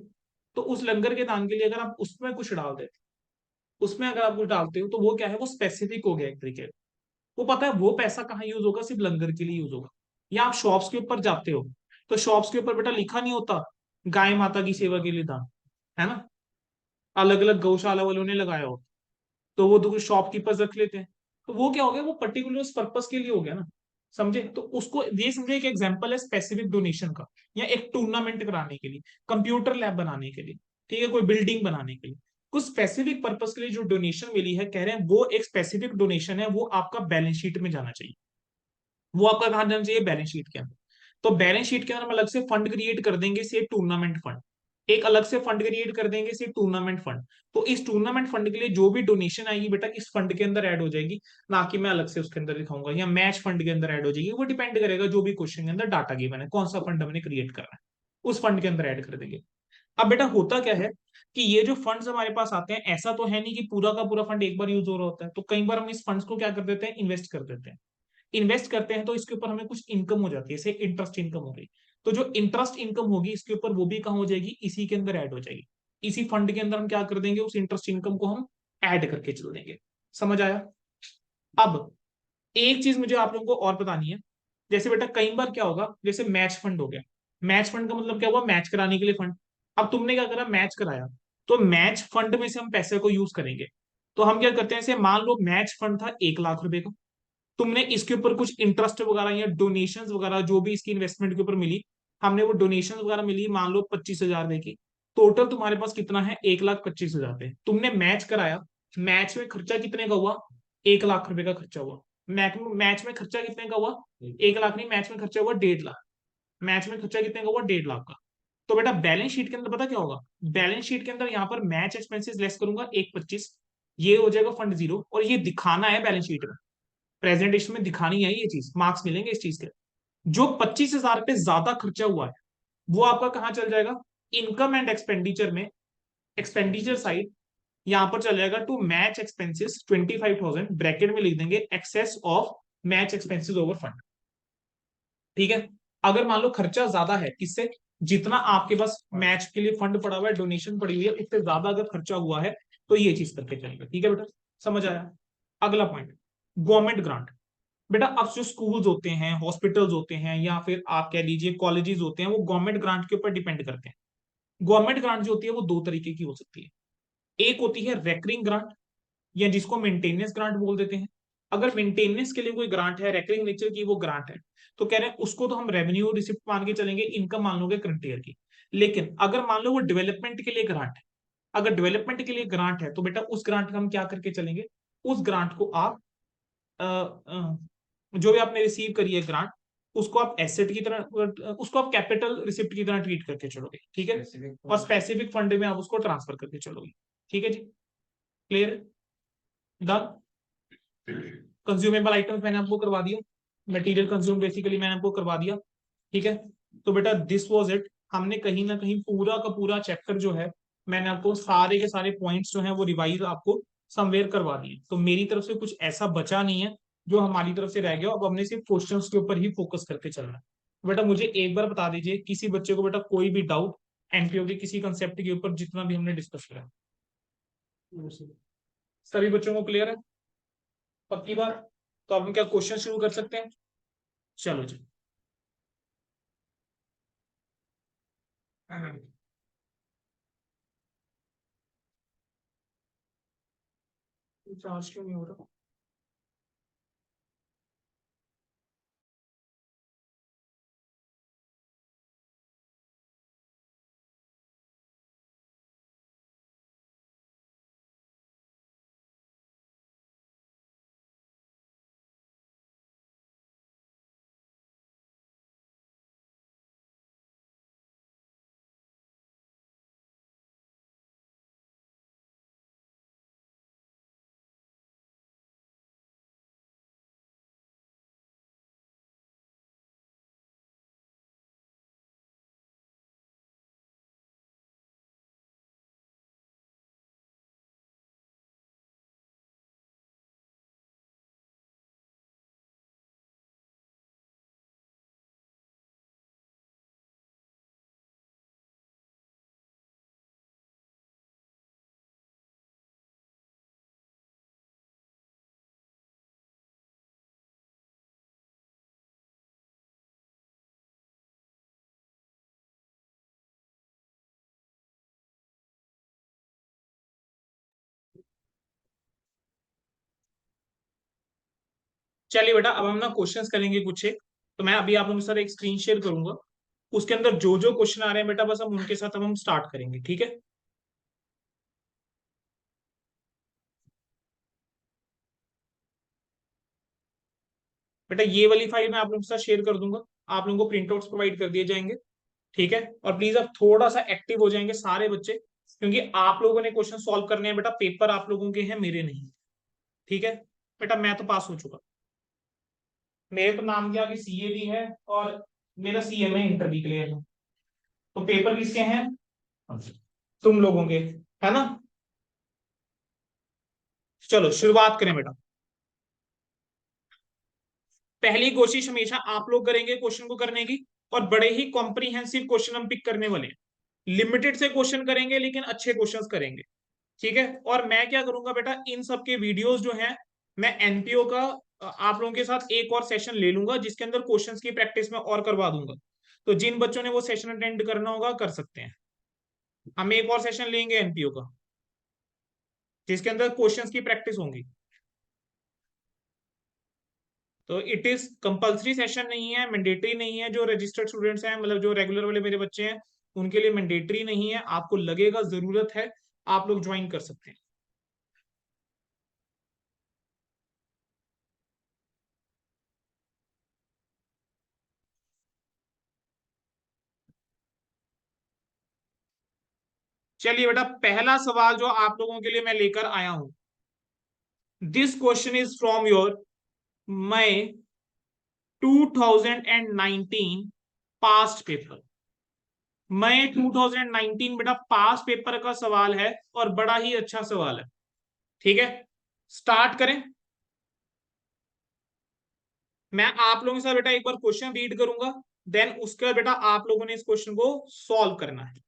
तो उस लंगर के दान के लिए अगर आप उसमें कुछ डाल देते, उसमें अगर आप कुछ डालते हो तो वो क्या है, वो स्पेसिफिक हो गया एक तरीके का। वो पता है वो पैसा कहाँ यूज होगा, सिर्फ लंगर के लिए यूज होगा। या आप शॉप्स के ऊपर जाते हो, तो शॉप्स के ऊपर बेटा लिखा नहीं होता गाय माता की सेवा के लिए दान, है ना, अलग अलग गौशाला वालों ने लगाया हो, तो वो तो शॉपकीपर्स रख लेते हैं। तो वो क्या हो गया, वो पर्टिकुलर उस पर्पस के लिए हो गया ना। समझे, तो उसको ये समझे एक एग्जांपल है स्पेसिफिक डोनेशन का, या एक टूर्नामेंट कराने के लिए, कंप्यूटर लैब बनाने के लिए, ठीक है, कोई बिल्डिंग बनाने के लिए, कुछ स्पेसिफिक पर्पस के लिए जो डोनेशन मिली है, कह रहे हैं वो एक स्पेसिफिक डोनेशन है, वो आपका बैलेंस शीट में जाना चाहिए। वो आपका कहां जाना चाहिए, बैलेंस शीट के अंदर। तो बैलेंस शीट के अंदर हम अलग से फंड क्रिएट कर देंगे, से टूर्नामेंट फंड, एक अलग से फंड क्रिएट कर देंगे, से टूर्नामेंट फंड। तो इस टूर्नामेंट फंड के लिए जो भी डोनेशन आएगी बेटा इस फंड के अंदर ऐड हो जाएगी, ना कि मैं अलग से उसके अंदर दिखाऊंगा, या मैच फंड के अंदर ऐड हो जाएगी। वो डिपेंड करेगा जो भी क्वेश्चन के अंदर डाटा गिवन है, कौन सा फंड हमने क्रिएट करना है, उस फंड के अंदर ऐड कर देंगे। अब बेटा होता क्या है कि ये जो फंड्स हमारे पास आते हैं, ऐसा तो है नहीं कि पूरा का पूरा फंड एक बार यूज हो रहा होता है, तो कई बार हम इस फंड्स को क्या कर देते हैं, इन्वेस्ट कर देते हैं। इन्वेस्ट करते हैं तो इसके ऊपर हमें कुछ इनकम हो जाती है, जैसे इंटरेस्ट इनकम हो गई। तो जो इंटरेस्ट इनकम होगी इसके ऊपर, वो भी कहाँ हो जाएगी, इसी के अंदर ऐड हो जाएगी। इसी फंड के अंदर हम क्या कर देंगे, उस इंटरेस्ट इनकम को हम ऐड करके चल देंगे। समझ आया। अब एक चीज मुझे आप लोगों को और बतानी है। जैसे बेटा कई बार क्या होगा, जैसे मैच फंड हो गया, मैच फंड का मतलब क्या हुआ, मैच कराने के लिए फंड। अब तुमने क्या करा, मैच कराया, तो मैच फंड में से हम पैसे को यूज करेंगे। तो हम क्या करते हैं, जैसे मान लो मैच फंड था 1 लाख रुपए का, तुमने इसके ऊपर कुछ इंटरेस्ट वगैरह या डोनेशन वगैरह जो भी इसकी इन्वेस्टमेंट के ऊपर मिली, हमने वो डोनेशन वगैरह मिली मान लो 25,000 रुपए की, टोटल तुम्हारे पास कितना है 1,25,000 रुपए, तुमने मैच कराया, मैच में खर्चा कितने का हुआ, 1 लाख रुपए का खर्चा हुआ। मैच में खर्चा कितने का हुआ, 1 लाख नहीं, मैच में खर्चा हुआ 1.5 लाख, मैच में खर्चा कितने का हुआ 1.5 लाख का। तो बेटा बैलेंस शीट के अंदर पता क्या होगा, बैलेंस शीट के अंदर यहाँ पर मैच एक्सपेंसेस लेस करूंगा 1,25, ये हो जाएगा फंड जीरो, और ये दिखाना है बैलेंस शीट में, प्रेजेंटेशन में दिखानी है ये चीज, मार्क्स मिलेंगे इस चीज के। जो 25,000 रुपए ज्यादा खर्चा हुआ है वो आपका कहाँ चल जाएगा, इनकम एंड एक्सपेंडिचर में, एक्सपेंडिचर साइड, यहां पर चल जाएगा टू मैच एक्सपेंसेस 25,000, ब्रैकेट में लिख देंगे excess of match expenses over fund. ठीक है, अगर मान लो खर्चा ज्यादा है, किससे, जितना आपके पास मैच के लिए फंड पड़ा हुआ है, डोनेशन पड़ी हुई है, उससे ज्यादा अगर खर्चा हुआ है तो ये चीज करके चलेगा। ठीक है बेटा, समझ आया। अगला पॉइंट, गवर्नमेंट ग्रांट। बेटा अब जो स्कूल्स होते हैं, हॉस्पिटल्स होते हैं, या फिर आप कह लीजिए कॉलेजेस होते हैं, वो गवर्नमेंट ग्रांट के ऊपर डिपेंड करते हैं। गवर्नमेंट ग्रांट जो होती है वो दो तरीके की हो सकती है, एक होती है रेकरिंग ग्रांट, या जिसको मेंटेनेंस ग्रांट बोल देते हैं। अगर मेंटेनेंस के लिए कोई ग्रांट है, रेकरिंग नेचर की वो ग्रांट है, तो कह रहे हैं उसको तो हम रेवेन्यू रिसिप्ट मान के चलेंगे, इनकम मान लोगे करंट ईयर की। लेकिन अगर मान लो वो डेवलपमेंट के लिए ग्रांट है, अगर डेवलपमेंट के लिए ग्रांट है तो बेटा उस ग्रांट का हम क्या करके चलेंगे, उस ग्रांट को आप जो भी आपने रिसीव करी है ग्रांट, उसको आप एसेट की तरह, उसको आप कैपिटल रिसिप्ट की तरह ट्रीट करके चलोगे। ठीक है, और स्पेसिफिक फंड में आप उसको ट्रांसफर करके चलोगे। ठीक है जी, क्लियर, डन। कंज्यूमेबल आइटम्स मैंने आपको करवा दिया, मटेरियल कंज्यूम बेसिकली मैंने आपको करवा दिया। ठीक है, तो बेटा दिस वाज इट, हमने कहीं ना कहीं पूरा का पूरा चैप्टर जो है, मैंने आपको सारे के सारे पॉइंट्स जो है वो रिवाइज आपको समवेयर करवा दिए। तो मेरी तरफ से कुछ ऐसा बचा नहीं है जो हमारी तरफ से रह गया, अब हमने सिर्फ क्वेश्चंस के ऊपर ही फोकस करके चलना है। बेटा मुझे एक बार बता दीजिए, किसी बच्चे को बेटा कोई भी डाउट एनपीओ के किसी कंसेप्ट के ऊपर जितना भी हमने डिस्कस करा, सभी बच्चों को क्लियर है, पक्की बात। तो अब हम क्या क्वेश्चन शुरू कर सकते हैं, चलो जी। चार्ज क्यों नहीं हो रहा। चलिए बेटा अब हम ना क्वेश्चंस करेंगे कुछ एक, तो मैं अभी आप लोगों के साथ एक स्क्रीन शेयर करूंगा, उसके अंदर जो जो क्वेश्चन आ रहे हैं बेटा बस हम उनके साथ अब हम स्टार्ट करेंगे। ठीक है, बेटा ये वाली फाइल मैं आप लोगों के साथ शेयर कर दूंगा, आप लोगों को प्रिंट आउट्स प्रोवाइड कर दिए जाएंगे। ठीक है, और प्लीज आप थोड़ा सा एक्टिव हो जाएंगे सारे बच्चे, क्योंकि आप लोगों ने क्वेश्चन सॉल्व करने हैं बेटा, पेपर आप लोगों के हैं मेरे नहीं। ठीक है बेटा, मैं तो पास हो चुका, मेरे तो नाम के आगे सीए भी है, और मेरा सीएमए इंटर भी क्लियर है, तो पेपर किसके हैं, तुम लोगों के, है ना। चलो शुरुआत करें बेटा। पहली कोशिश हमेशा आप लोग करेंगे क्वेश्चन को करने की, और बड़े ही कॉम्प्रिहेंसिव क्वेश्चन हम पिक करने वाले हैं, लिमिटेड से क्वेश्चन करेंगे लेकिन अच्छे क्वेश्चंस करेंगे। ठीक है, और मैं क्या करूंगा बेटा, इन सब के वीडियोस जो हैं मैं एनपीओ का आप लोगों के साथ एक और सेशन ले लूंगा, जिसके अंदर क्वेश्चंस की प्रैक्टिस में और करवा दूंगा। तो जिन बच्चों ने वो सेशन अटेंड करना होगा कर सकते हैं। हम एक और सेशन लेंगे एनपीओ का, जिसके अंदर क्वेश्चंस की प्रैक्टिस होंगी। तो इट इज कंपल्सरी सेशन नहीं है, मैंडेटरी नहीं है। जो रजिस्टर्ड स्टूडेंट्स हैं, मतलब जो रेगुलर वाले मेरे बच्चे हैं, उनके लिए मैंडेटरी नहीं है। आपको लगेगा जरूरत है, आप लोग ज्वाइन कर सकते हैं। चलिए बेटा, पहला सवाल जो आप लोगों के लिए मैं लेकर आया हूं, this question is from your May 2019 past paper. May 2019 बेटा पास्ट पेपर का सवाल है, और बड़ा ही अच्छा सवाल है। ठीक है, स्टार्ट करें। मैं आप लोगों के साथ बेटा एक बार क्वेश्चन रीड करूंगा, देन उसके बाद बेटा आप लोगों ने इस क्वेश्चन को सॉल्व करना है।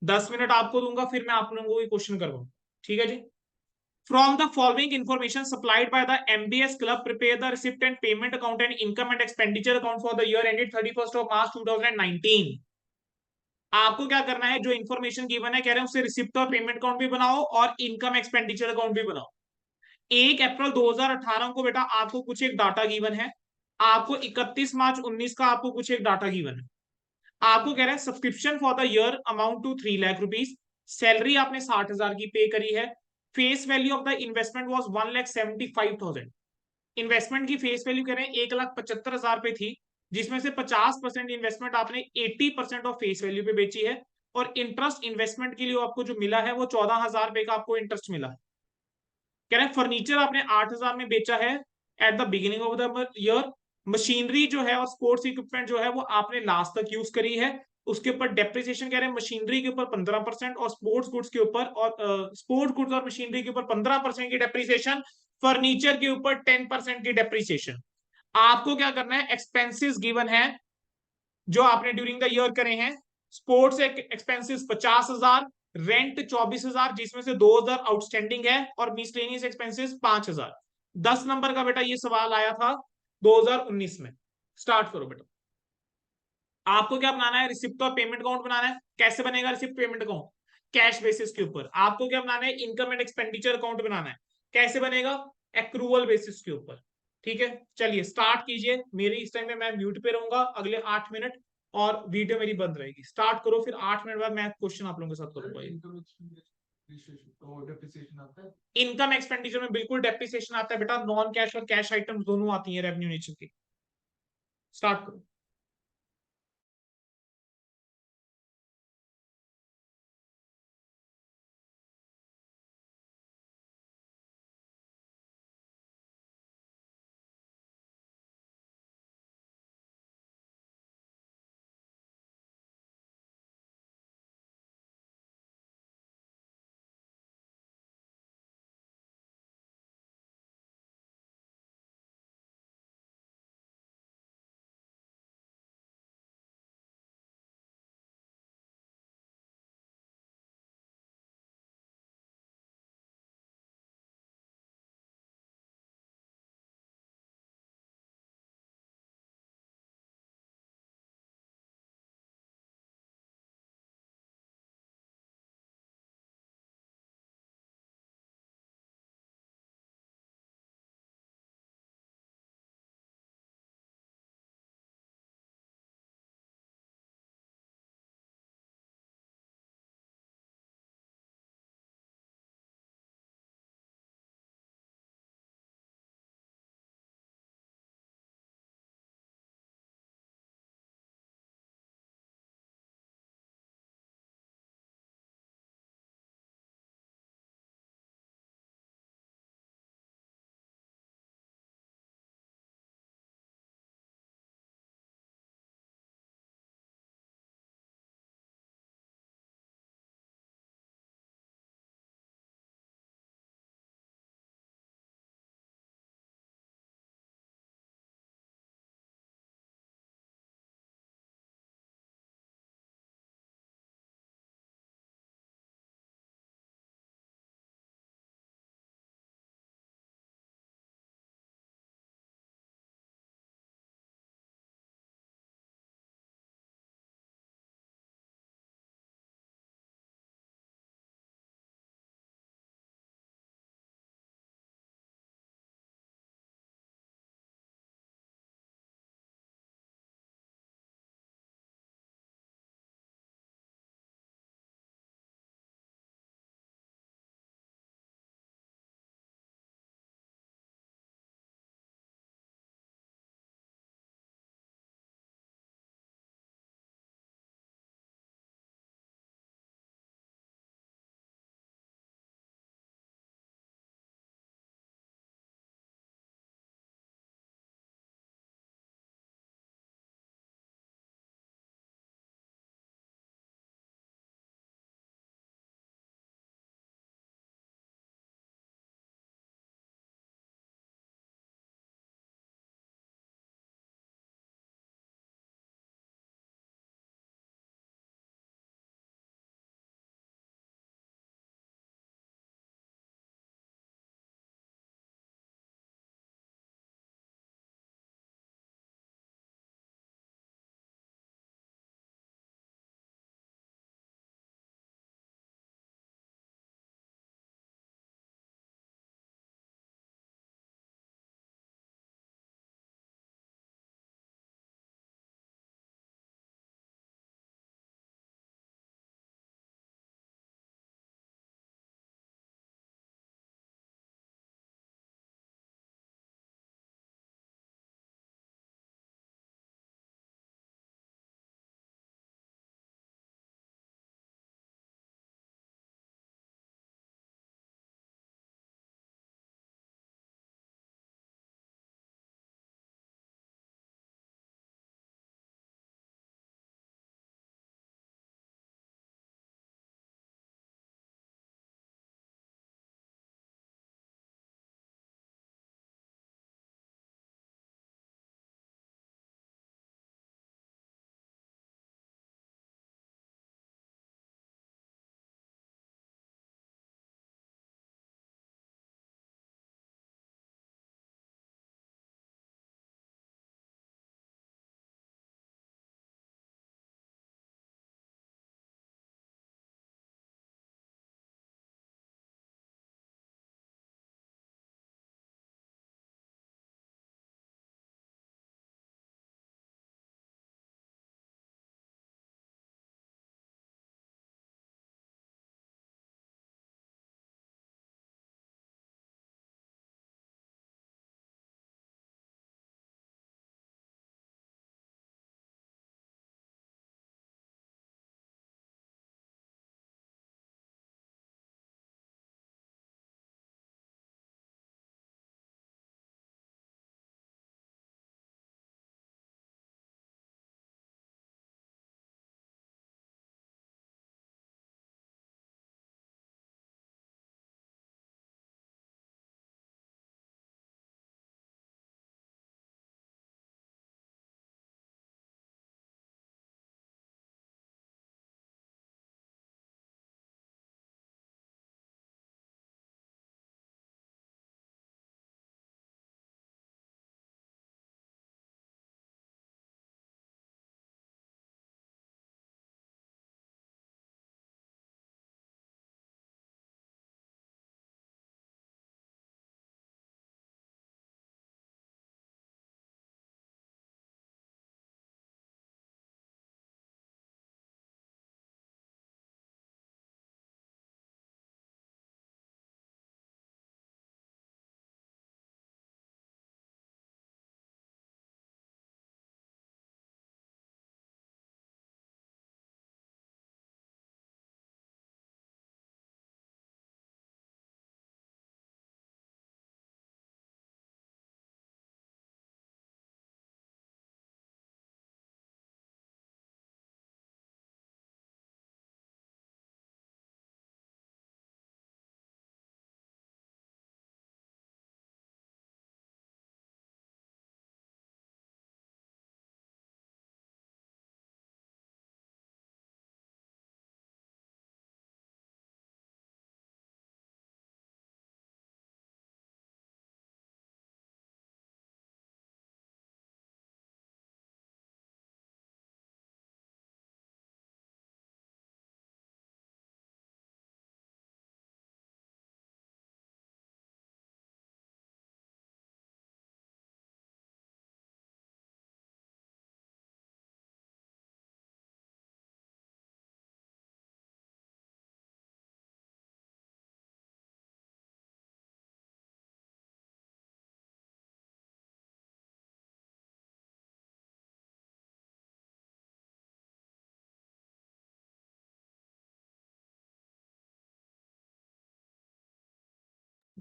10 मिनट आपको दूंगा, फिर मैं आप लोगों को क्वेश्चन करवाऊंगा। ठीक है जी। From the following information supplied by the MBS Club, prepare the receipt and payment account and income and expenditure account for the year ended 31st of March 2019। आपको क्या करना है, जो इन्फॉर्मेशन गिवन है कह रहे हैं उससे रिसिप्ट और पेमेंट अकाउंट भी बनाओ और इनकम एक्सपेंडिचर अकाउंट भी बनाओ। 1 अप्रैल 2018 को बेटा आपको कुछ एक डाटा गिवन है, आपको 31 मार्च 19 का आपको कुछ एक डाटा गिवन है। आपको कह रहा है subscription for the year amount to 3 lakh rupees, salary आपने 60,000 की पे करी है। Face value of the investment was 1,75,000। Investment की फेस वैल्यू कह रहे हैं 1,75,000 पे थी, जिसमें से 50% इन्वेस्टमेंट आपने 80% ऑफ फेस वैल्यू पे बेची है। और इंटरेस्ट इन्वेस्टमेंट के लिए आपको जो मिला है वो 14,000 रुपए का आपको इंटरेस्ट मिला है। कह रहे हैं फर्नीचर आपने 8,000 में बेचा है eight the beginning of the year. Machinery जो है और स्पोर्ट्स इक्विपमेंट जो है वो आपने लास्ट तक यूज करी है। उसके ऊपर डेप्रिसिएशन कह रहे हैं मशीनरी के ऊपर 15% और स्पोर्ट्स गुड्स के ऊपर, और स्पोर्ट्स गुड्स और मशीनरी के ऊपर 15% की डेप्रिसिएशन, फर्नीचर के ऊपर 10% की डेप्रिसिएशन। आपको क्या करना है, एक्सपेंसिस गिवन है जो आपने ड्यूरिंग द ईयर करे हैं। स्पोर्ट्स एक्सपेंसिस 50,000, रेंट 24,000 जिसमें से 2,000 आउटस्टैंडिंग है, और मिसलेनियस एक्सपेंसिस 5,000। 10 नंबर का बेटा ये सवाल आया था 2019 में। स्टार्ट करो बेटा। आपको क्या बनाना है, रिसिप्ट और पेमेंट अकाउंट बनाना है। कैसे बनेगा receipt payment account, cash basis के ऊपर। आपको क्या बनाना है, इनकम एंड एक्सपेंडिचर अकाउंट बनाना है। कैसे बनेगा, एक्रूवल बेसिस के ऊपर। ठीक है, चलिए स्टार्ट कीजिए। मेरी इस टाइम में मैं म्यूट पे रहूंगा अगले 8 मिनट, और वीडियो मेरी बंद रहेगी। स्टार्ट करो, फिर 8 मिनट बाद मैं क्वेश्चन आप लोगों के साथ करूंगा। डेप्रिसिएशन आता है। इनकम एक्सपेंडिचर में बिल्कुल डेप्रिसिएशन आता है बेटा, नॉन कैश और कैश आइटम दोनों आती है रेवेन्यू नेचर की। स्टार्ट करो।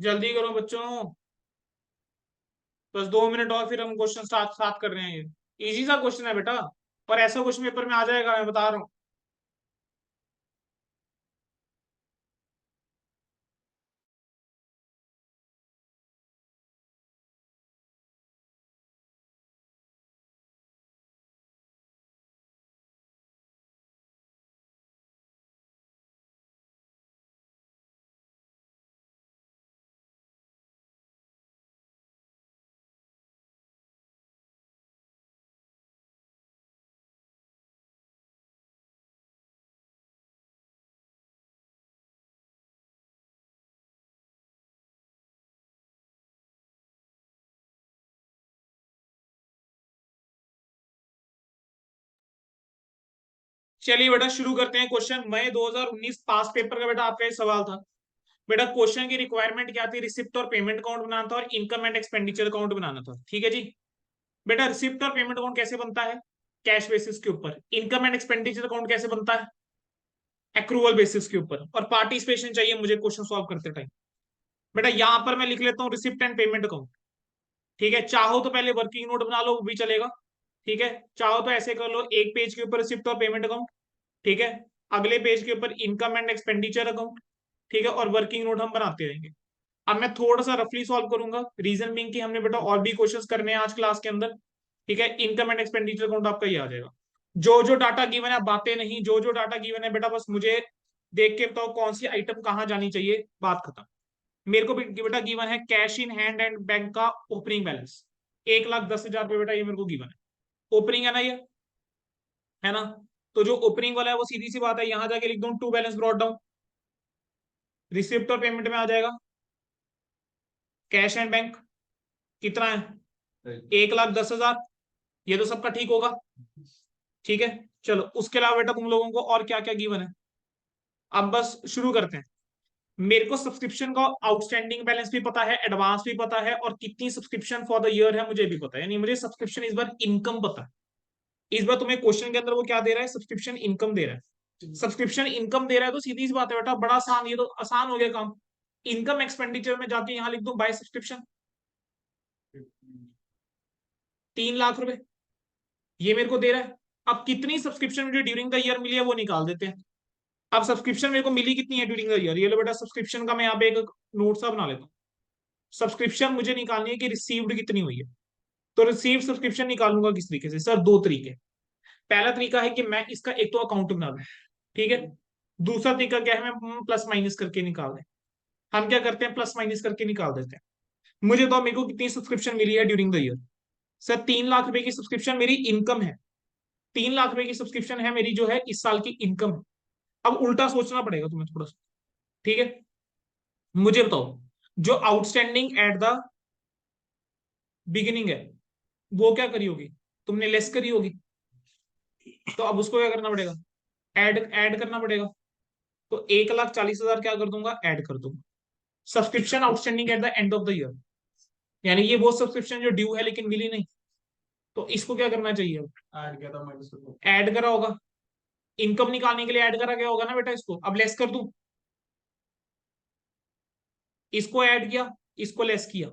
जल्दी करो बच्चों, बस 2 मिनट और फिर हम क्वेश्चन स्टार्ट स्टार्ट कर रहे हैं। ये इजी सा क्वेश्चन है बेटा, और ऐसा क्वेश्चन पेपर में आ जाएगा, मैं बता रहा हूँ। चलिए बेटा शुरू करते हैं क्वेश्चन। मई 2019 पास पेपर का बेटा आपका एक सवाल था। बेटा क्वेश्चन की रिक्वायरमेंट क्या थी? रिसिप्ट और पेमेंट अकाउंट बनाना था और इनकम एंड एक्सपेंडिचर अकाउंट बनाना था। ठीक है जी। बेटा रिसिप्ट और पेमेंट अकाउंट कैसे बनता है? कैश बेसिस के ऊपर। इनकम एंड एक्सपेंडिचर अकाउंट कैसे बनता है? एक्रूवल बेसिस के ऊपर। और पार्टिसिपेशन चाहिए मुझे क्वेश्चन सॉल्व करते टाइम। बेटा यहां पर मैं लिख लेता हूँ रिसिप्ट एंड पेमेंट अकाउंट। ठीक है, चाहो तो पहले वर्किंग नोट बना लो, वो भी चलेगा। ठीक है, चाहो तो ऐसे कर लो, एक पेज के ऊपर रिसिप्ट और पेमेंट अकाउंट। ठीक है, अगले पेज के ऊपर इनकम एंड एक्सपेंडिचर अकाउंट। ठीक है, और वर्किंग नोट हम बनाते रहेंगे। अब मैं थोड़ा सा रफली सॉल्व करूंगा, रीजन बिंग कि हमने बेटा और भी क्वेश्चंस करने हैं आज क्लास के अंदर। ठीक है, इनकम एंड एक्सपेंडिचर अकाउंट आपका ये आ जाएगा। जो जो डाटा गिवन है, बातें नहीं, जो जो डाटा गिवन है बेटा बस मुझे देख के बताओ कौन सी आइटम कहाँ जानी चाहिए, बात खत्म। मेरे को बेटा गिवन है cash in hand and bank का ओपनिंग बैलेंस 1,10,000 रुपये। बेटा ये मेरे को गिवन है, ओपनिंग है ना ये, है ना? तो जो ओपनिंग वाला है वो सीधी सी बात है, यहां जाके लिख दूं to balance brought down. Receipt और पेमेंट में आ जाएगा कैश एंड बैंक कितना है, 1,10,000। ये तो सबका ठीक होगा। ठीक है, चलो उसके अलावा बेटा तुम लोगों को और क्या क्या गिवन है, अब बस शुरू करते हैं। मेरे को सब्सक्रिप्शन का आउटस्टैंडिंग बैलेंस भी पता है, एडवांस भी पता है, और कितनी सब्सक्रिप्शन फॉर द ईयर है मुझे भी पता है, यानी मुझे सब्सक्रिप्शन इस बार इनकम पता है। इस बार तुम्हें क्वेश्चन के अंदर वो क्या दे रहा है, सब्सक्रिप्शन इनकम दे रहा है। सब्सक्रिप्शन इनकम दे रहा है तो सीधी सी बात है बेटा, बड़ा आसान, ये तो आसान हो गया काम। इनकम एक्सपेंडिचर में जाके यहां लिख दूं बाय सब्सक्रिप्शन 3 लाख रुपए, ये मेरे को दे रहा है। अब कितनी सब्सक्रिप्शन मुझे ड्यूरिंग द ईयर मिली है वो निकाल देते हैं। अब सब्सक्रिप्शन मेरे को मिली कितनी है ड्यूरिंग द ईयर, ये लो बेटा सब्सक्रिप्शन का मैं यहाँ पे एक नोट सा बना लेता हूँ। सब्सक्रिप्शन मुझे निकालनी है कि रिसीव्ड कितनी हुई है। तो रिसीव सब्सक्रिप्शन निकालूंगा किस तरीके से सर? दो तरीके। पहला तरीका है कि मैं इसका एक तो अकाउंट बना लूं। ठीक है, दूसरा तरीका क्या है, मैं प्लस माइनस करके निकाल दें। हम क्या करते हैं, प्लस माइनस करके निकाल देते हैं। मुझे तो मेरे को कितनी सब्सक्रिप्शन मिली है during the year? Sir 3 lakh रुपए की सब्सक्रिप्शन मेरी इनकम है। 3 लाख रुपए की सब्सक्रिप्शन है मेरी, जो है इस साल की इनकम। अब उल्टा सोचना पड़ेगा तुम्हें थोड़ा सा। ठीक है, मुझे बताओ जो आउटस्टैंडिंग एट द बिगिनिंग है वो क्या करी होगी? तुमने लेस करी होगी। तो अब उसको क्या करना पड़ेगा, ऐड ऐड करना पड़ेगा। तो 1,40,000 क्या कर दूंगा, ऐड कर दूंगा। Subscription outstanding at the end of the year, यानी ये वो सब्सक्रिप्शन जो ड्यू है लेकिन मिली नहीं। तो इसको क्या करना चाहिए, ऐड किया था माइनस कर दो। ऐड करा होगा। इनकम निकालने के लिए ऐड करा गया होगा ना बेटा, इसको अब लेस कर दूं। इसको ऐड किया, इसको लेस किया।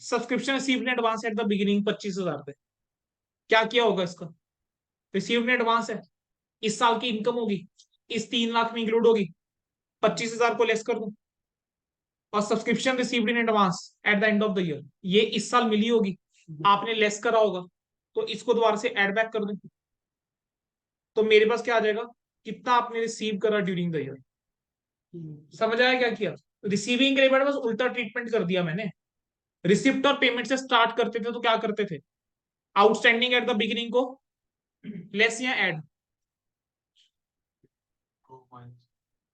Subscription received in advance at the beginning 25,000 पे, क्या किया होगा इसका? रिसीव्ड इन एडवांस है, इस साल की इनकम होगी, इस 3 लाख में इंक्लूड होगी। 25,000 को लेस कर दूं, और subscription received in advance at the end of the year, ये इस साल मिली होगी, आपने लेस करा होगा। तो इसको दोबारा से ऐड बैक कर दूं, तो मेरे पास क्या आ जाएगा, कितना आपने रिसीव करा ड्यूरिंग द ईयर। समझ आया क्या किया? रिसीविंग के लिए बस उल्टा ट्रीटमेंट कर दिया मैंने। रिसिप्ट और पेमेंट से स्टार्ट करते थे तो क्या करते थे, आउटस्टैंडिंग एट द बिगिनिंग को लेस या ऐड।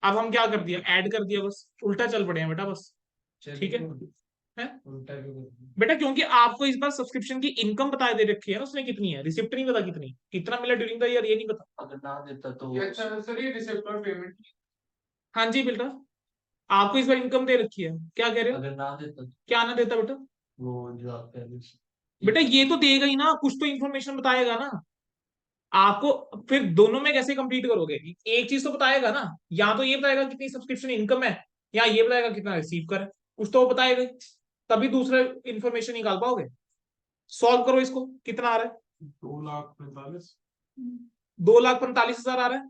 अब हम क्या कर दिया, ऐड कर दिया, बस उल्टा चल पड़े हैं बेटा बस। ठीक है, है? उल्टा क्यों कर दिया? बेटा क्योंकि आपको इस बार सब्सक्रिप्शन की इनकम बता दे रखी है ना, उसने कितनी है, रिसिप्ट नहीं पता कितनी, कितना मिला ड्यूरिंग द ईयर ये नहीं पता। अगर ना देता तो अच्छा सर, ये रिसिप्ट और पेमेंट हाँ जी बेटा, आपको इस बार इनकम दे रखी है, क्या कह रहे हो? अगर ना देता तो क्या ना देता बेटा? वो जो आप कह रहे बेटा ये तो देगा ही ना, कुछ तो इन्फॉर्मेशन बताएगा ना आपको। फिर दोनों में कैसे कंप्लीट करोगे? एक चीज तो बताएगा ना, या तो ये बताएगा कितनी सब्सक्रिप्शन इनकम है, या ये बताएगा कितना रिसीव कर। कुछ तो वो बताएगा, तभी दूसरे इंफॉर्मेशन निकाल पाओगे। सॉल्व करो इसको, कितना आ रहा है? 2,45,000। 2,45,000 आ रहा है।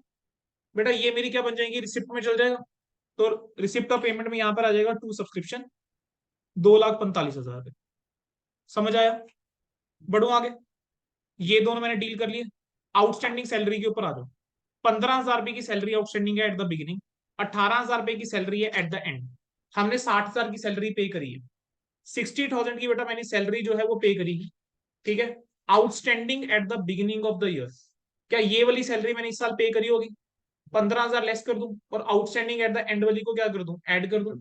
बेटा ये मेरी क्या बन जाएगी, रिसिप्ट में चल जाएगा। तो रिसिप्ट का पेमेंट में यहाँ पर आ जाएगा टू सब्सक्रिप्शन 2,45,000। समझ आया? बढ़ो आगे। ये दोनों मैंने डील कर लिए। आउटस्टैंडिंग सैलरी के ऊपर आ जाओ। 15,000 रुपए की सैलरी आउटस्टैंडिंग है एट द बिगिनिंग, 18,000 रुपए की सैलरी है एट द एंड। हमने 60,000 की सैलरी पे करी है, 60,000 की बेटा मैंने सैलरी जो है वो पे करी है। ठीक है, outstanding at the beginning of the year, क्या ये वाली सैलरी मैंने इस साल पे करी होगी? 15,000 लेस कर दूं और आउटस्टैंडिंग एट द एंड वाली को क्या कर दूं, ऐड कर दूं।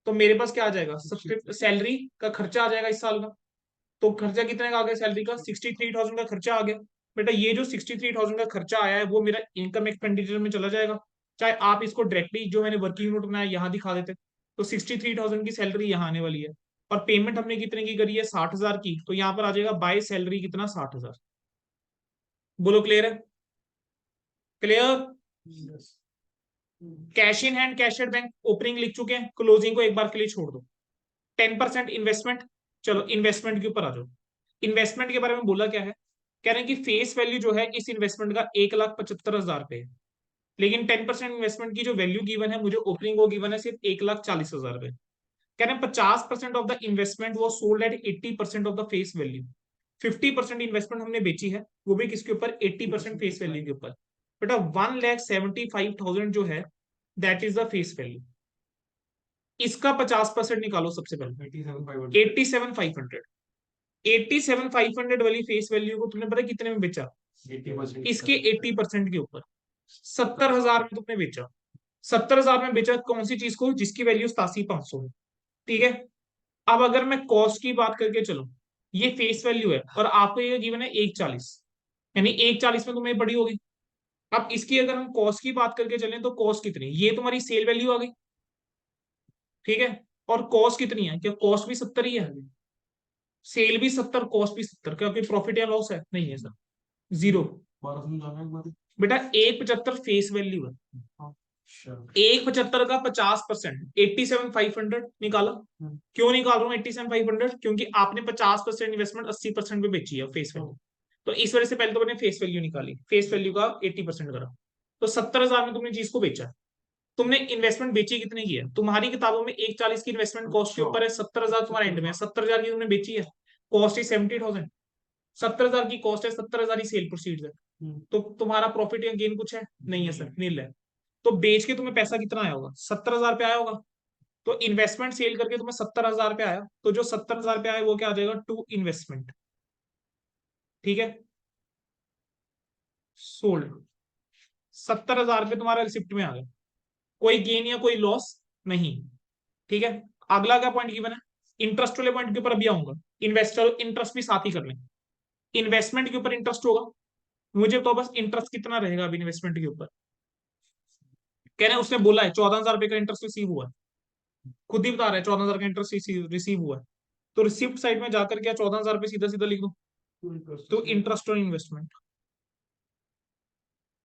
तो मेरे पास क्या आ जाएगा, सब्सक्रिप्शन सैलरी का खर्चा आ जाएगा इस साल का। तो खर्चा कितने का आ गया सैलरी का, 63,000 का खर्चा आ गया। बेटा ये जो 63,000 का खर्चा आया है वो मेरा इनकम एक्सपेंडिचर में चला जाएगा। चाहे आप इसको डायरेक्टली जो मैंने वर्किंग नोट बनाया यहाँ दिखा देते, तो 63,000 की सैलरी यहाँ आने वाली है। और पेमेंट हमने कितने की करी है, 60,000 की, तो यहाँ पर आ जाएगा बाय सैलरी कितना, 60,000। बोलो क्लियर है? Clear? Cash in hand, cash at bank, opening लिख चुके हैं, क्लोजिंग को एक बार के लिए छोड़ दो। 10% इन्वेस्टमेंट। चलो इन्वेस्टमेंट के ऊपर आ जाओ। इन्वेस्टमेंट के बारे में बोला क्या है, कह रहे हैं कि फेस वैल्यू जो है इस इन्वेस्टमेंट का 1,75,000 पे है, लेकिन 10% इन्वेस्टमेंट की जो वैल्यू गिवन है मुझे ओपनिंग को गिवन है सिर्फ 1,40,000 रुपए। कह रहे हैं 50% ऑफ द इन्वेस्टमेंट वो sold at 80% of the face value. 50% investment हमने बेची है, वो भी किसके ऊपर, 80% फेस वैल्यू के ऊपर। बेटा 1,75,000 जो है that is the face value. इसका 50% निकालो सबसे पहले, 87,500। 87,500 वाली फेस वैल्यू को तुमने पता कितने में बेचा, 80%। इसके 80% के ऊपर 70,000 में तुमने बेचा। 70,000 में बेचा कौन सी चीज को, जिसकी वैल्यू 87,500 है। ठीक है, अब अगर मैं कॉस्ट की बात करके चलूं, ये फेस वैल्यू है और आपको ये गिवन है 1,40, यानी 1,40 में तुम्हें पड़ी होगी। अब इसकी अगर हम कॉस्ट की बात करके चलें तो कॉस्ट कितनी, ये तुम्हारी सेल वैल्यू आ गई। ठीक है, और कॉस्ट कितनी है, क्या कॉस्ट भी 70 ही है, सेल भी 70, कॉस्ट भी 70, क्या कोई प्रॉफिट या लॉस है, नहीं है सर, जीरो। बेटा 1,75 फेस वैल्यू है, 1,75 का 50%, 87,500 निकाला। क्यों निकाल रहा हूँ 87,500, क्योंकि आपने 50% इन्वेस्टमेंट 80% पे बेची है फेस वैल्यू, तो इस वजह से पहले तो मैंने फेस वैल्यू निकाली, फेस वैल्यू का 80% करा। तो 70,000 में तुमने चीज को बेचा, तुमने इन्वेस्टमेंट बेची कितने की है, तुम्हारी किताबों में 1,40 की इन्वेस्टमेंट कॉस्ट के ऊपर है, 70,000 तुम्हारे एंड में है, 70,000 की तुमने बेची है, कॉस्ट ही 70,000, 70,000 की कॉस्ट है, 70,000 ही सेल प्रोसीड है। तो तुम्हारा प्रॉफिट या गेन कुछ है, नहीं है सर, नील है। तो बेच के तुम्हें पैसा कितना आया होगा, 70,000 पे आया होगा। तो इन्वेस्टमेंट सेल करके तुम्हें 70,000 पे आया, तो जो 70,000 पे आया वो क्या आ जाएगा, टू इन्वेस्टमेंट। ठीक है, सोल्ड, 70,000 पे तुम्हारा रिसिप्ट में आ गया, कोई गेन या कोई लॉस नहीं। ठीक है, अगला क्या पॉइंट गिवन है, इंटरेस्ट वाले पॉइंट के ऊपर अभी आऊंगा। इन्वेस्टर इंटरेस्ट भी साथ ही कर लें, इन्वेस्टमेंट के ऊपर इंटरेस्ट होगा, मुझे तो बस इंटरेस्ट कितना रहेगा अभी इन्वेस्टमेंट के ऊपर। कह रहे हैं उसने बोला है 14,000 रुपए का इंटरेस्ट रिसीव हुआ है, खुद ही बता रहा है 14,000 का इंटरेस्ट रिसीव हुआ है। तो रिसिप्ट साइड में जाकर क्या 14,000 रुपए सीधा सीधा लिख दो, तो इंटरेस्ट और इन्वेस्टमेंट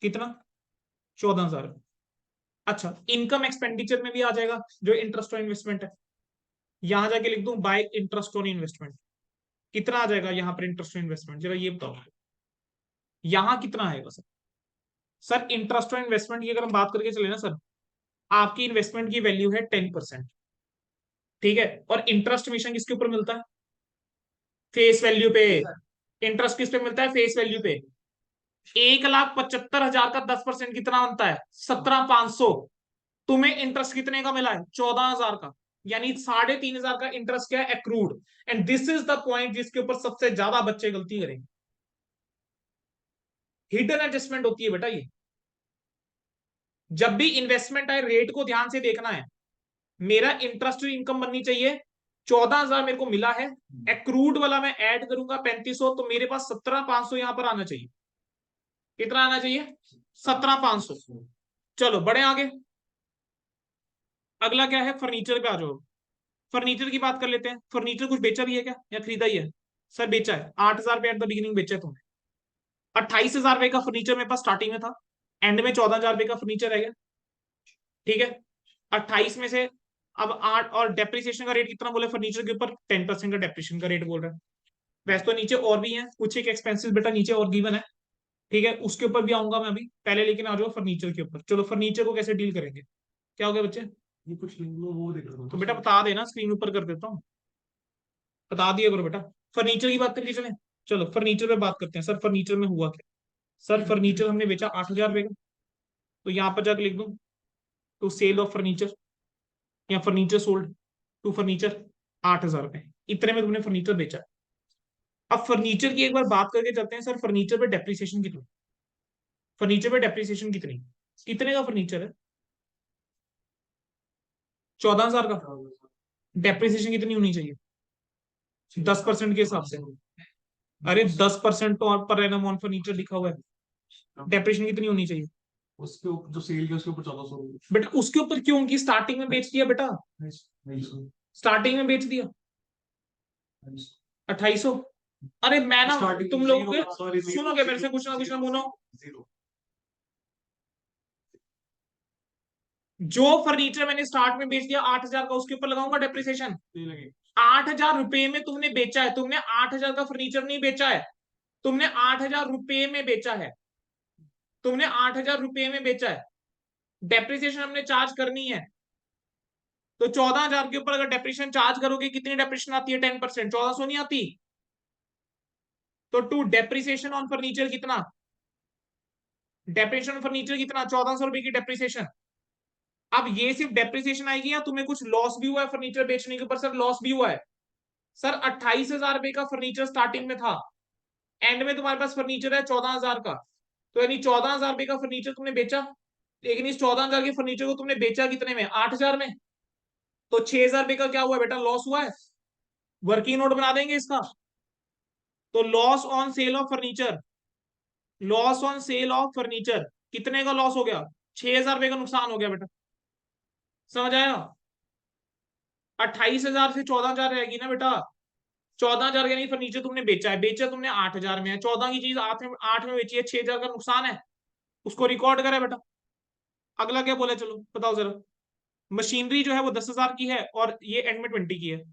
कितना, 14,000। अच्छा, इनकम एक्सपेंडिचर में भी आ जाएगा जो इंटरेस्ट और इन्वेस्टमेंट है, यहां जाके लिख दूं बाय इंटरेस्ट और इन्वेस्टमेंट, कितना आ जाएगा यहाँ पर इंटरेस्ट और इन्वेस्टमेंट, जरा ये बताओ यहाँ कितना आएगा सर। सर इंटरेस्ट और इन्वेस्टमेंट की अगर हम बात करके चले ना सर, आपकी इन्वेस्टमेंट की वैल्यू है 10%। ठीक है, और इंटरेस्ट हमेशा किसके ऊपर मिलता है, फेस वैल्यू पे। इंटरेस्ट किस पे मिलता है, फेस वैल्यू पे। 1,75,000 का 10% कितना बनता है, 17,500। तुम्हें इंटरेस्ट कितने का मिला है, 14,000 का, यानी 3,500 का इंटरेस्ट क्या है, accrued. And this is the point जिसके ऊपर सबसे ज्यादा बच्चे गलती करेंगे, हिडन एडजस्टमेंट होती है बेटा ये। जब भी इन्वेस्टमेंट आए रेट को ध्यान से देखना है, मेरा इंटरेस्ट इनकम बननी चाहिए, 14,000 मेरे को मिला है, एक्रूड वाला मैं ऐड करूंगा 3,500, तो मेरे पास 17,500 यहां पर आना चाहिए। कितना आना चाहिए, 17,500। चलो बढ़े आगे, अगला क्या है, फर्नीचर पे आ जाओ। फर्नीचर की बात कर लेते हैं, फर्नीचर कुछ बेचा भी है क्या या खरीदा ही है, सर बेचा है, 8,000 पे एट द बिगिनिंग बेचा है तुमने। 28,000 रुपए का फर्नीचर मेरे पास स्टार्टिंग में था, एंड में 14,000 रुपए का फर्नीचर है गया। ठीक है, 28 में से अब 8 और डेप्रिसिएशन का रेट कितना बोला फर्नीचर के ऊपर? 10% का डेप्रिसिएशन का रेट बोल रहा है। वैसे तो नीचे और भी है कुछ एक एक्सपेंसेस बेटा नीचे और गिवन है, ठीक है, उसके ऊपर भी आऊंगा मैं अभी, पहले लेकिन आ जाओ फर्नीचर के ऊपर। चलो फर्नीचर को कैसे डील करेंगे, क्या हो गया बच्चे? ये कुछ नहीं, वो देख रहा तो बेटा बता देना, स्क्रीन ऊपर कर देता हूँ, बता दिया करो बेटा। फर्नीचर की बात करके चले, चलो फर्नीचर पे बात करते हैं। सर फर्नीचर में हुआ क्या? सर फर्नीचर हमने बेचा 8,000 रुपए का, तो यहाँ पर जाकर लिख दूं टू सेल ऑफ फर्नीचर, या फर्नीचर सोल्ड टू फर्नीचर 8,000 रुपए, इतने में तुमने फर्नीचर बेचा। अब फर्नीचर की एक बार बात करके चलते हैं, सर फर्नीचर पे डेप्रिसिएशन कितनी, फर्नीचर पे डेप्रिसिएशन कितनी, कितने का फर्नीचर है? 14,000 का। डेप्रिसिएशन कितनी होनी चाहिए? 10% के हिसाब से। अरे 10% तो पर एनम ऑन फर्नीचर लिखा हुआ है, डेप्रिसिएशन कितनी होनी चाहिए? उसके ऊपर जो सेल के उसके ऊपर 1400। बेटा उसके ऊपर क्यों? की स्टार्टिंग में बेच दिया बेटा, स्टार्टिंग में बेच दिया 2800। अरे मैं ना तुम लोग सुनोगे मेरे से कुछ ना बोलो। जो फर्नीचर मैंने स्टार्ट में बेच दिया 8,000 का, उसके ऊपर लगाऊंगा डेप्रिसिएशन। 8,000 रुपए में तुमने बेचा है, तुमने 8,000 का फर्नीचर नहीं बेचा है, तुमने 8,000 रुपए में बेचा है, तुमने 8,000 रुपए में बेचा है। डेप्रिसिएशन हमने चार्ज करनी है, तो 14,000 के ऊपर अगर डेप्रिसिएशन चार्ज करोगे, कितनी डेप्रिसिएशन आती है? 10%, 1,400 नहीं आती? तो टू डेप्रिसिएशन ऑन फर्नीचर कितना, डेप्रिसिएशन ऑन फर्नीचर कितना? 1,400 रुपए की डेप्रिसिएशन। अब ये सिर्फ डेप्रिसिएशन आएगी या तुम्हें कुछ लॉस भी हुआ है फर्नीचर बेचने के ऊपर? सर लॉस भी हुआ है। सर 28,000 रुपए का फर्नीचर स्टार्टिंग में था, एंड में तुम्हारे पास फर्नीचर है 14,000 का, तो यानी 14,000 रुपए का फर्नीचर तुमने बेचा, लेकिन इस 14,000 के फर्नीचर को तुमने बेचा कितने में? 8,000 में। तो 6,000 रुपए का क्या हुआ बेटा? लॉस हुआ है। वर्किंग नोट बना देंगे इसका। तो loss on sale of furniture, loss on sale of furniture कितने का लॉस हो गया? 6,000 रुपए का नुकसान हो गया बेटा। समझ आया? 28,000 से 14,000 रहेगी ना बेटा। 14,000 का नहीं फर्नीचर तुमने बेचा है, बेचा तुमने 8,000 में है, 14 की चीज 8 में बेची है, 6,000 का नुकसान है, उसको रिकॉर्ड करा बेटा। अगला क्या बोला, चलो बताओ जरा। मशीनरी जो है वो 10,000 की है और ये एंड में 20 की है।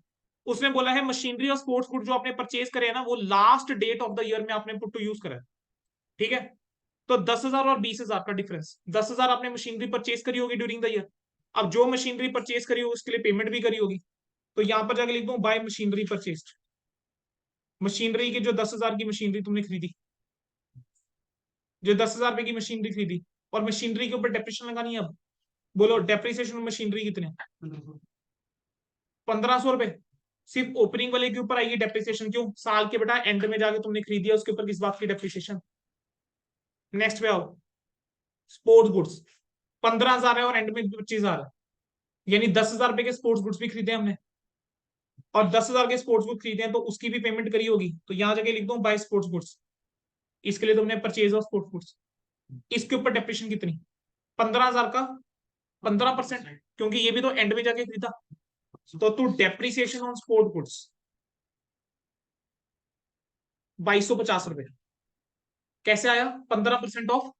उसने बोला है मशीनरी और स्पोर्ट्स गुड जो आपने परचेज करे हैं ना, वो last date of the year में आपने पुट टू यूज करा है, ठीक है। तो 10,000 और 20,000 का डिफरेंस, 10,000 आपने मशीनरी परचेज करी होगी ड्यूरिंग द ईयर। अब जो मशीनरी परचेज करी होगी उसके लिए पेमेंट भी करी होगी, तो यहां पर जाकर लिख दो बाय मशीनरी परचेज। मशीनरी की जो 10,000 की मशीनरी तुमने खरीदी, जो 10,000 रुपए की मशीनरी खरीदी, और मशीनरी के ऊपर डेप्रिसिएशन लगानी है। अब बोलो डेप्रिसिएशन मशीनरी कितने? 1,500 रुपए। सिर्फ ओपनिंग वाले के ऊपर आएगी डेप्रिसिएशन, क्यों? साल के बेटा एंड में जाके तुमने खरीदिया, उसके ऊपर किस बात की डेप्रिसिएशन? नेक्स्ट पे आओ, स्पोर्ट्स गुड्स 15,000 है और एंड में 25,000 है, यानी 10,000 रुपए के स्पोर्ट्स गुड्स भी खरीदे हमने, और 10,000 के स्पोर्ट्स गुड्स खरीदे हैं तो उसकी भी पेमेंट करी होगी, तो यहां जाके लिख दो बाय स्पोर्ट्स गुड्स। इसके लिए तुमने परचेज ऑफ स्पोर्ट्स गुड्स, इसके ऊपर डेप्रिसिएशन कितनी? 15,000 का 15%, क्योंकि ये भी तो एंड में जाके खरीदा। तो तू डेप्रिसिएशन ऑन स्पोर्ट गुड्स 2,250 रुपए कैसे आया? 15% ऑफ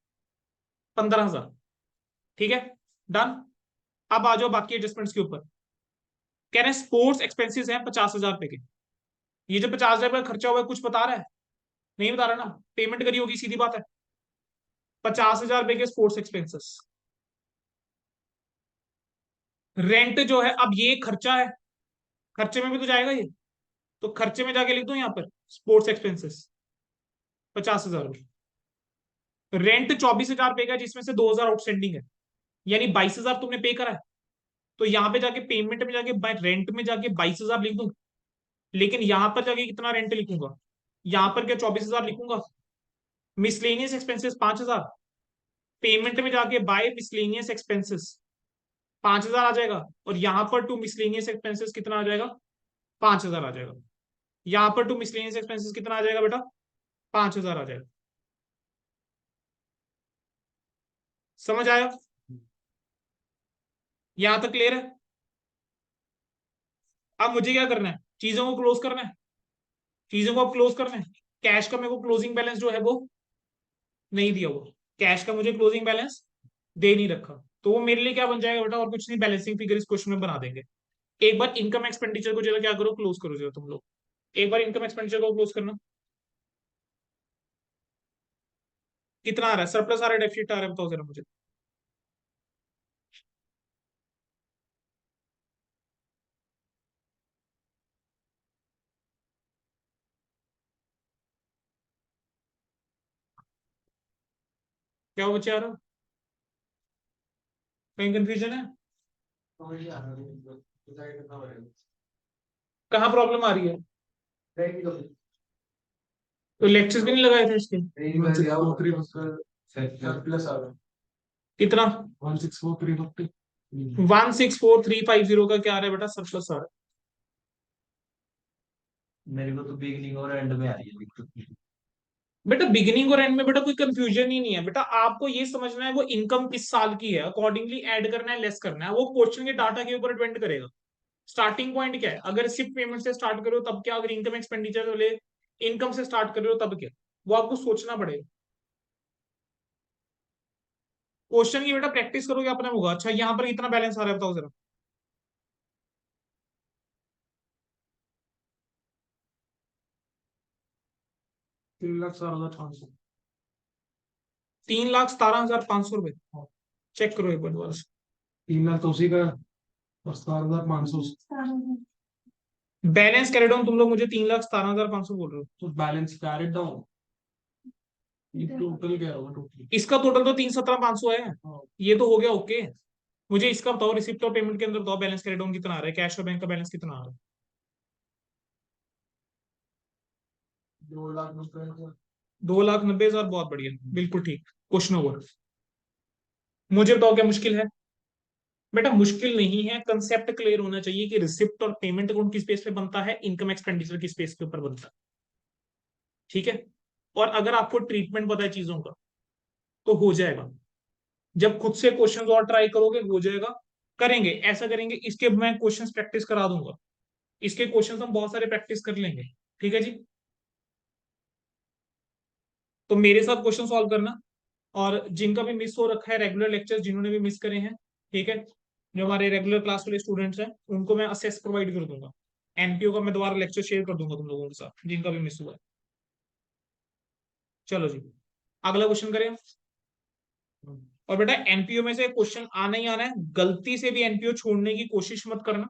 15,000, ठीक है, डन। अब आ जाओ बाकी एडजस्टमेंट्स के ऊपर। कह रहे हैं स्पोर्ट्स एक्सपेंसेस हैं 50,000 रुपए के। ये जो 50,000 रुपए खर्चा हुआ है कुछ बता रहा है? नहीं बता रहा ना, पेमेंट करी होगी, सीधी बात है। 50,000 रुपए के स्पोर्ट्स एक्सपेंसेस, रेंट जो है, अब ये खर्चा है, खर्चे में भी तो जाएगा ये, तो खर्चे में जाके लिख दो यहाँ पर स्पोर्ट्स एक्सपेंसेस 50,000 रुपए। रेंट 24,000 रुपए का, जिसमें से 2,000 आउटस्टैंडिंग है, यानी 22,000 तुमने पे करा है। तो यहाँ पे जाके पेमेंट में जाके रेंट में जाके 22,000 लिख दूं, लेकिन यहाँ पर जाके कितना रेंट लिखूंगा? यहाँ पर क्या 24,000 लिखूंगा? मिसलेनियस एक्सपेंसेस 5,000, पेमेंट में जाके बाय मिसलेनियस एक्सपेंसेस 5,000 आ जाएगा, और यहाँ पर टू मिसलेनियस एक्सपेंसेस कितना आ जाएगा? 5,000 आ जाएगा। यहाँ पर टू मिसलेनियस एक्सपेंसेस कितना आ जाएगा बेटा? 5,000 आ जाएगा। समझ आया? यहां तक क्लियर है? अब मुझे क्या करना है? चीजों को क्लोज करना है, चीजों को क्लोज करना है। कैश का मेरे को क्लोजिंग बैलेंस जो है वो नहीं दिया हुआ, कैश का मुझे क्लोजिंग बैलेंस दे नहीं रखा, तो वो मेरे लिए क्या बन जाएगा बेटा? और कुछ नहीं, बैलेंसिंग फिगर इस क्वेश्चन में बना देंगे। एक बार इनकम एक्सपेंडिचर को जरा क्या करो, क्लोज करो जरा तुम लोग, एक बार इनकम एक्सपेंडिचर को क्लोज करना। कितना आ रहा है, सरप्लस आ रहा है, डेफिसिट आ रहा है, बताओ जरा मुझे। क्या बच्चे आ रहा है, कहीं कंफ्यूजन है, समझ नहीं आ रहा है, डिसाइड करना पड़ेगा। कहाँ प्रॉब्लम आ रही है? नहीं तो तो लेक्चर्स भी नहीं लगाए थे इसके? सरप्लस आ रहा है। कितना? 164,350। 164350 का क्या आ रहा है बेटा, सरप्लस आ रहा है। मेरे को तो बिगनिंग और एंड में आ रही है बिल्कुल। बेटा बिगिनिंग और एंड में बेटा कोई कंफ्यूजन ही नहीं है बेटा, आपको ये समझना है वो इनकम किस साल की है, अकॉर्डिंगली ऐड करना है, लेस करना है, वो क्वेश्चन के डाटा के ऊपर डिपेंड करेगा। स्टार्टिंग पॉइंट क्या है, अगर रिसिप्ट पेमेंट से स्टार्ट करो तब क्या, अगर इनकम एक्सपेंडिचर वाले इनकम से स्टार्ट कर रहे हो तब क्या, वो आपको सोचना पड़ेगा। क्वेश्चन की बेटा प्रैक्टिस करोगे अपना होगा। अच्छा यहाँ पर कितना बैलेंस आ रहा है बताओ जरा। 3,17,500। 3,17,500 रुपए, चेक करो एक बार दोबारा से। 3 लाख तो उसी का, और 17,500 बैलेंस कैरेड ऑन तुम लोग मुझे 3,17,500 बोल रहे हो। तो बैलेंस कैरेट डाउन। ये टोटल क्या होगा टोटल? इसका टोटल तो 3,17,500 है, हाँ। ये तो हो गया ओके। मुझे इसका बताओ, रिसिप्ट और पेमेंट के अंदर बताओ बैलेंस कैरेड ऑन कितना आ रहा है, कैश और बैंक का बैलेंस कितना आ रहा है। 2,90,000। 2,90,000, बहुत बढ़िया, बिल्कुल ठीक, क्वेश्चन ओवर। मुझे बताओ क्या मुश्किल है। बेटा मुश्किल नहीं है, कंसेप्ट क्लियर होना चाहिए कि रिसिप्ट और पेमेंट अकाउंट किस बेस पे बनता है, इनकम एक्सपेंडिचर किस बेस के ऊपर बनता है। ठीक है, और अगर आपको ट्रीटमेंट पता है चीजों का तो हो जाएगा। जब खुद से क्वेश्चन और ट्राई करोगे हो जाएगा। करेंगे, ऐसा करेंगे, इसके मैं क्वेश्चंस प्रैक्टिस करा दूंगा, इसके क्वेश्चंस हम बहुत सारे प्रैक्टिस कर लेंगे। ठीक है जी, तो मेरे साथ क्वेश्चन सॉल्व करना, और जिनका भी मिस हो रखा है रेगुलर लेक्चर, जिन्होंने भी मिस करे हैं, ठीक है, जो हमारे रेगुलर क्लास वाले स्टूडेंट्स हैं उनको मैं असेस प्रोवाइड कर दूंगा। एनपीओ का मैं दोबारा लेक्चर शेयर कर दूंगा तुम लोगों के साथ, जिनका भी मिस हुआ है। चलो जी, अगला क्वेश्चन करें। और बेटा एनपीओ में से क्वेश्चन आना ही आना है, गलती से भी एनपीओ छोड़ने की कोशिश मत करना,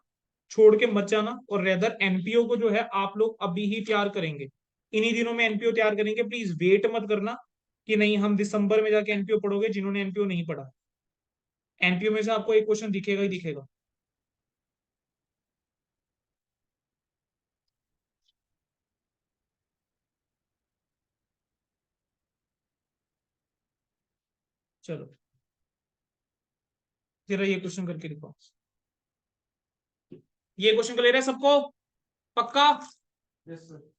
छोड़ के मत जाना, और रेदर एनपीओ को जो है आप लोग अभी ही तैयार करेंगे, इन्हीं दिनों में एनपीओ तैयार करेंगे। प्लीज वेट मत करना कि नहीं हम दिसंबर में जाके एनपीओ पढ़ोगे, जिन्होंने एनपीओ नहीं पढ़ा। एनपीओ में से आपको एक क्वेश्चन दिखेगा ही दिखेगा। चलो जरा ये क्वेश्चन करके दिखाओ। ये क्वेश्चन क्लियर है सबको, पक्का? Yes sir.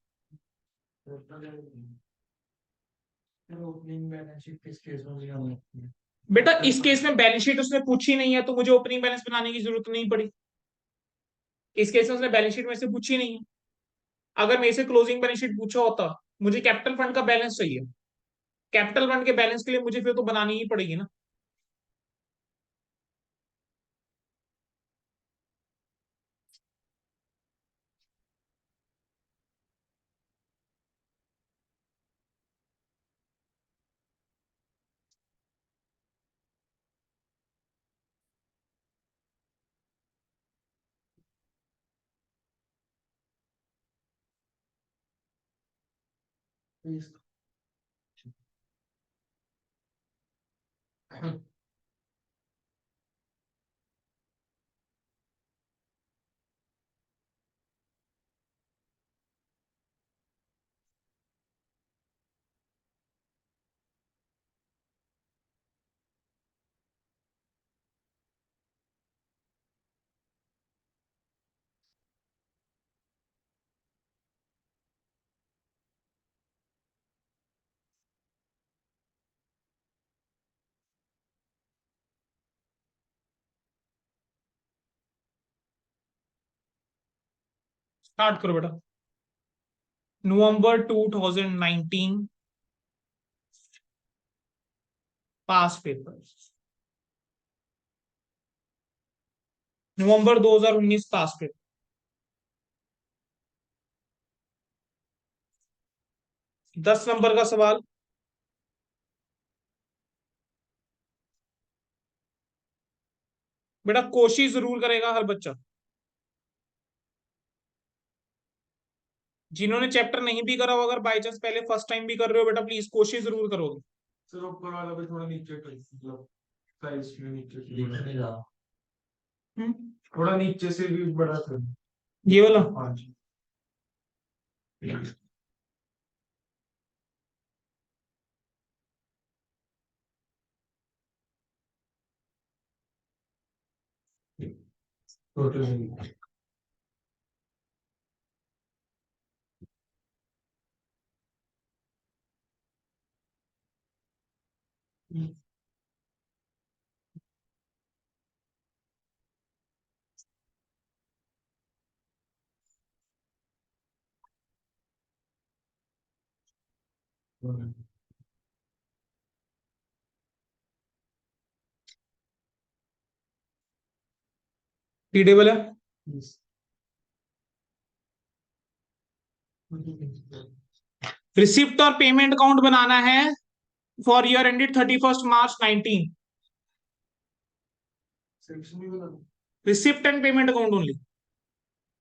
Opening balance sheet किस केस में भी हमें बेटा इस केस में बैलेंस शीट उसने पूछी नहीं है तो मुझे ओपनिंग बैलेंस बनाने की जरूरत नहीं पड़ी। इस केस में उसने बैलेंस शीट में से पूछी नहीं है। अगर मेरे से क्लोजिंग बैलेंस शीट पूछा होता, मुझे कैपिटल फंड का बैलेंस चाहिए, कैपिटल फंड के बैलेंस के लिए मुझे फिर तो बनानी ही पड़ेगी ना। प्लीज। स्टार्ट करो बेटा। नवंबर 2019 पास पेपर, नवंबर 2019 पास पे। दस नंबर का सवाल। बेटा कोशिश जरूर करेगा हर बच्चा। जिन्होंने चैप्टर नहीं भी करा हो, अगर बाई चांस पहले फर्स्ट टाइम भी कर रहे हो, बेटा प्लीज कोशिश जरूर करोगे। सर ऊपर वाला भी थोड़ा नीचे कर, मतलब साइज में नीचे से दिख नहीं रहा। हम्म, थोड़ा नीचे से भी बड़ा कर। ये वाला। हाँ जी। टोटल टी टेबल है। रिसिप्ट और पेमेंट अकाउंट बनाना है for year ended 31 March 2019। Section भी बना दो। Receipt and payment account only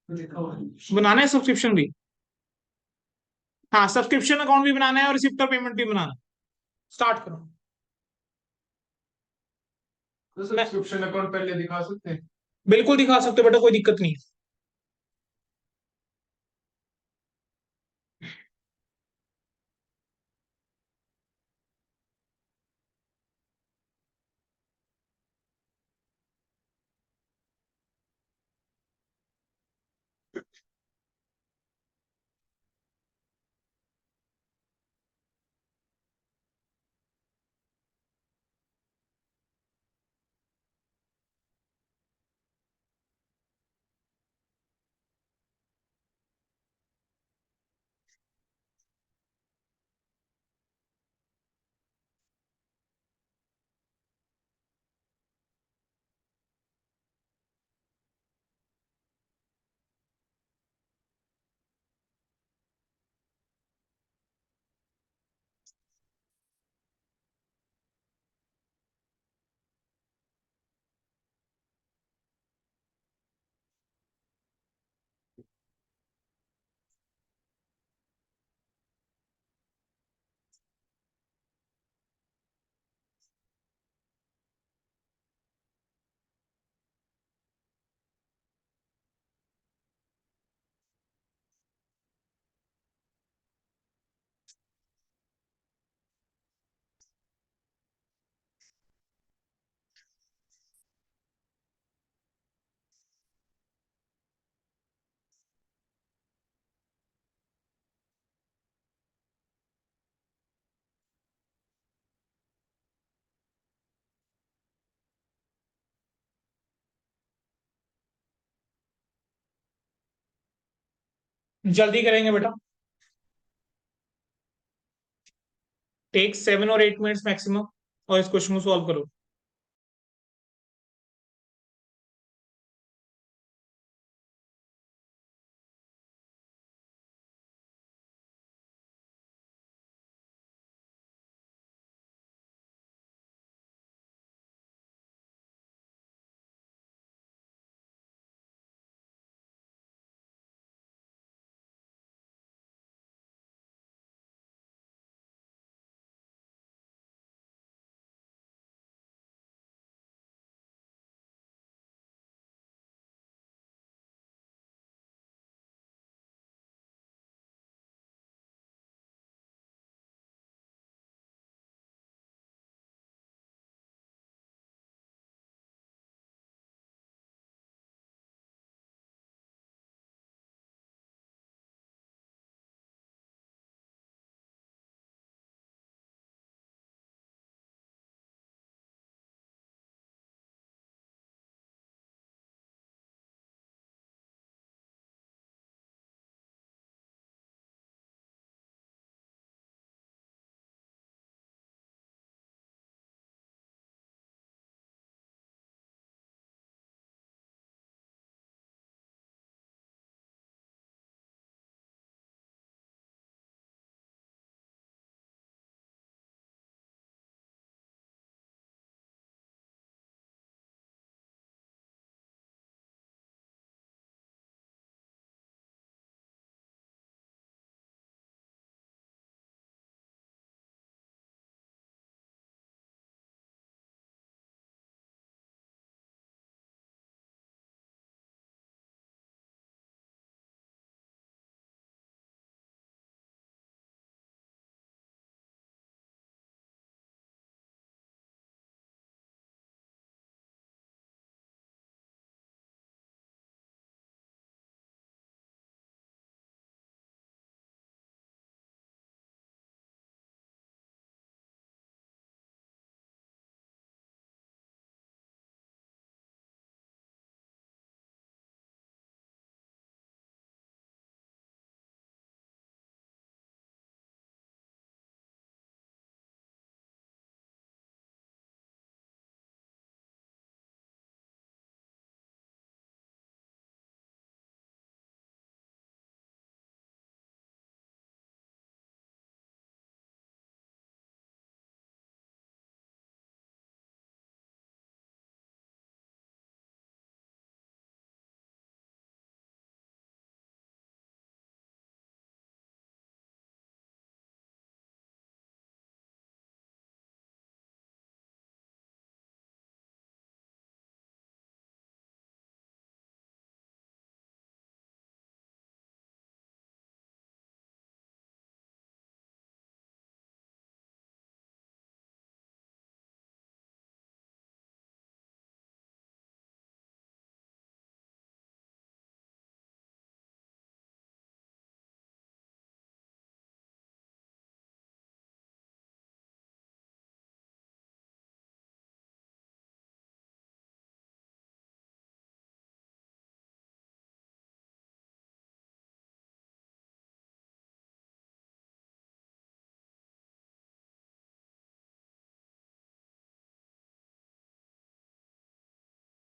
लिखा हुआ है। बनाना है, सब्सक्रिप्शन भी। हाँ, सब्सक्रिप्शन अकाउंट भी बनाना है और रिसिप्ट और पेमेंट भी बनाना है। स्टार्ट करो। तो सब्सक्रिप्शन अकाउंट पहले दिखा सकते हैं। बिल्कुल दिखा सकते हो बेटा, कोई दिक्कत नहीं। जल्दी करेंगे बेटा, टेक 7 और 8 मिनट्स मैक्सिमम, और इस क्वेश्चन को सॉल्व करो।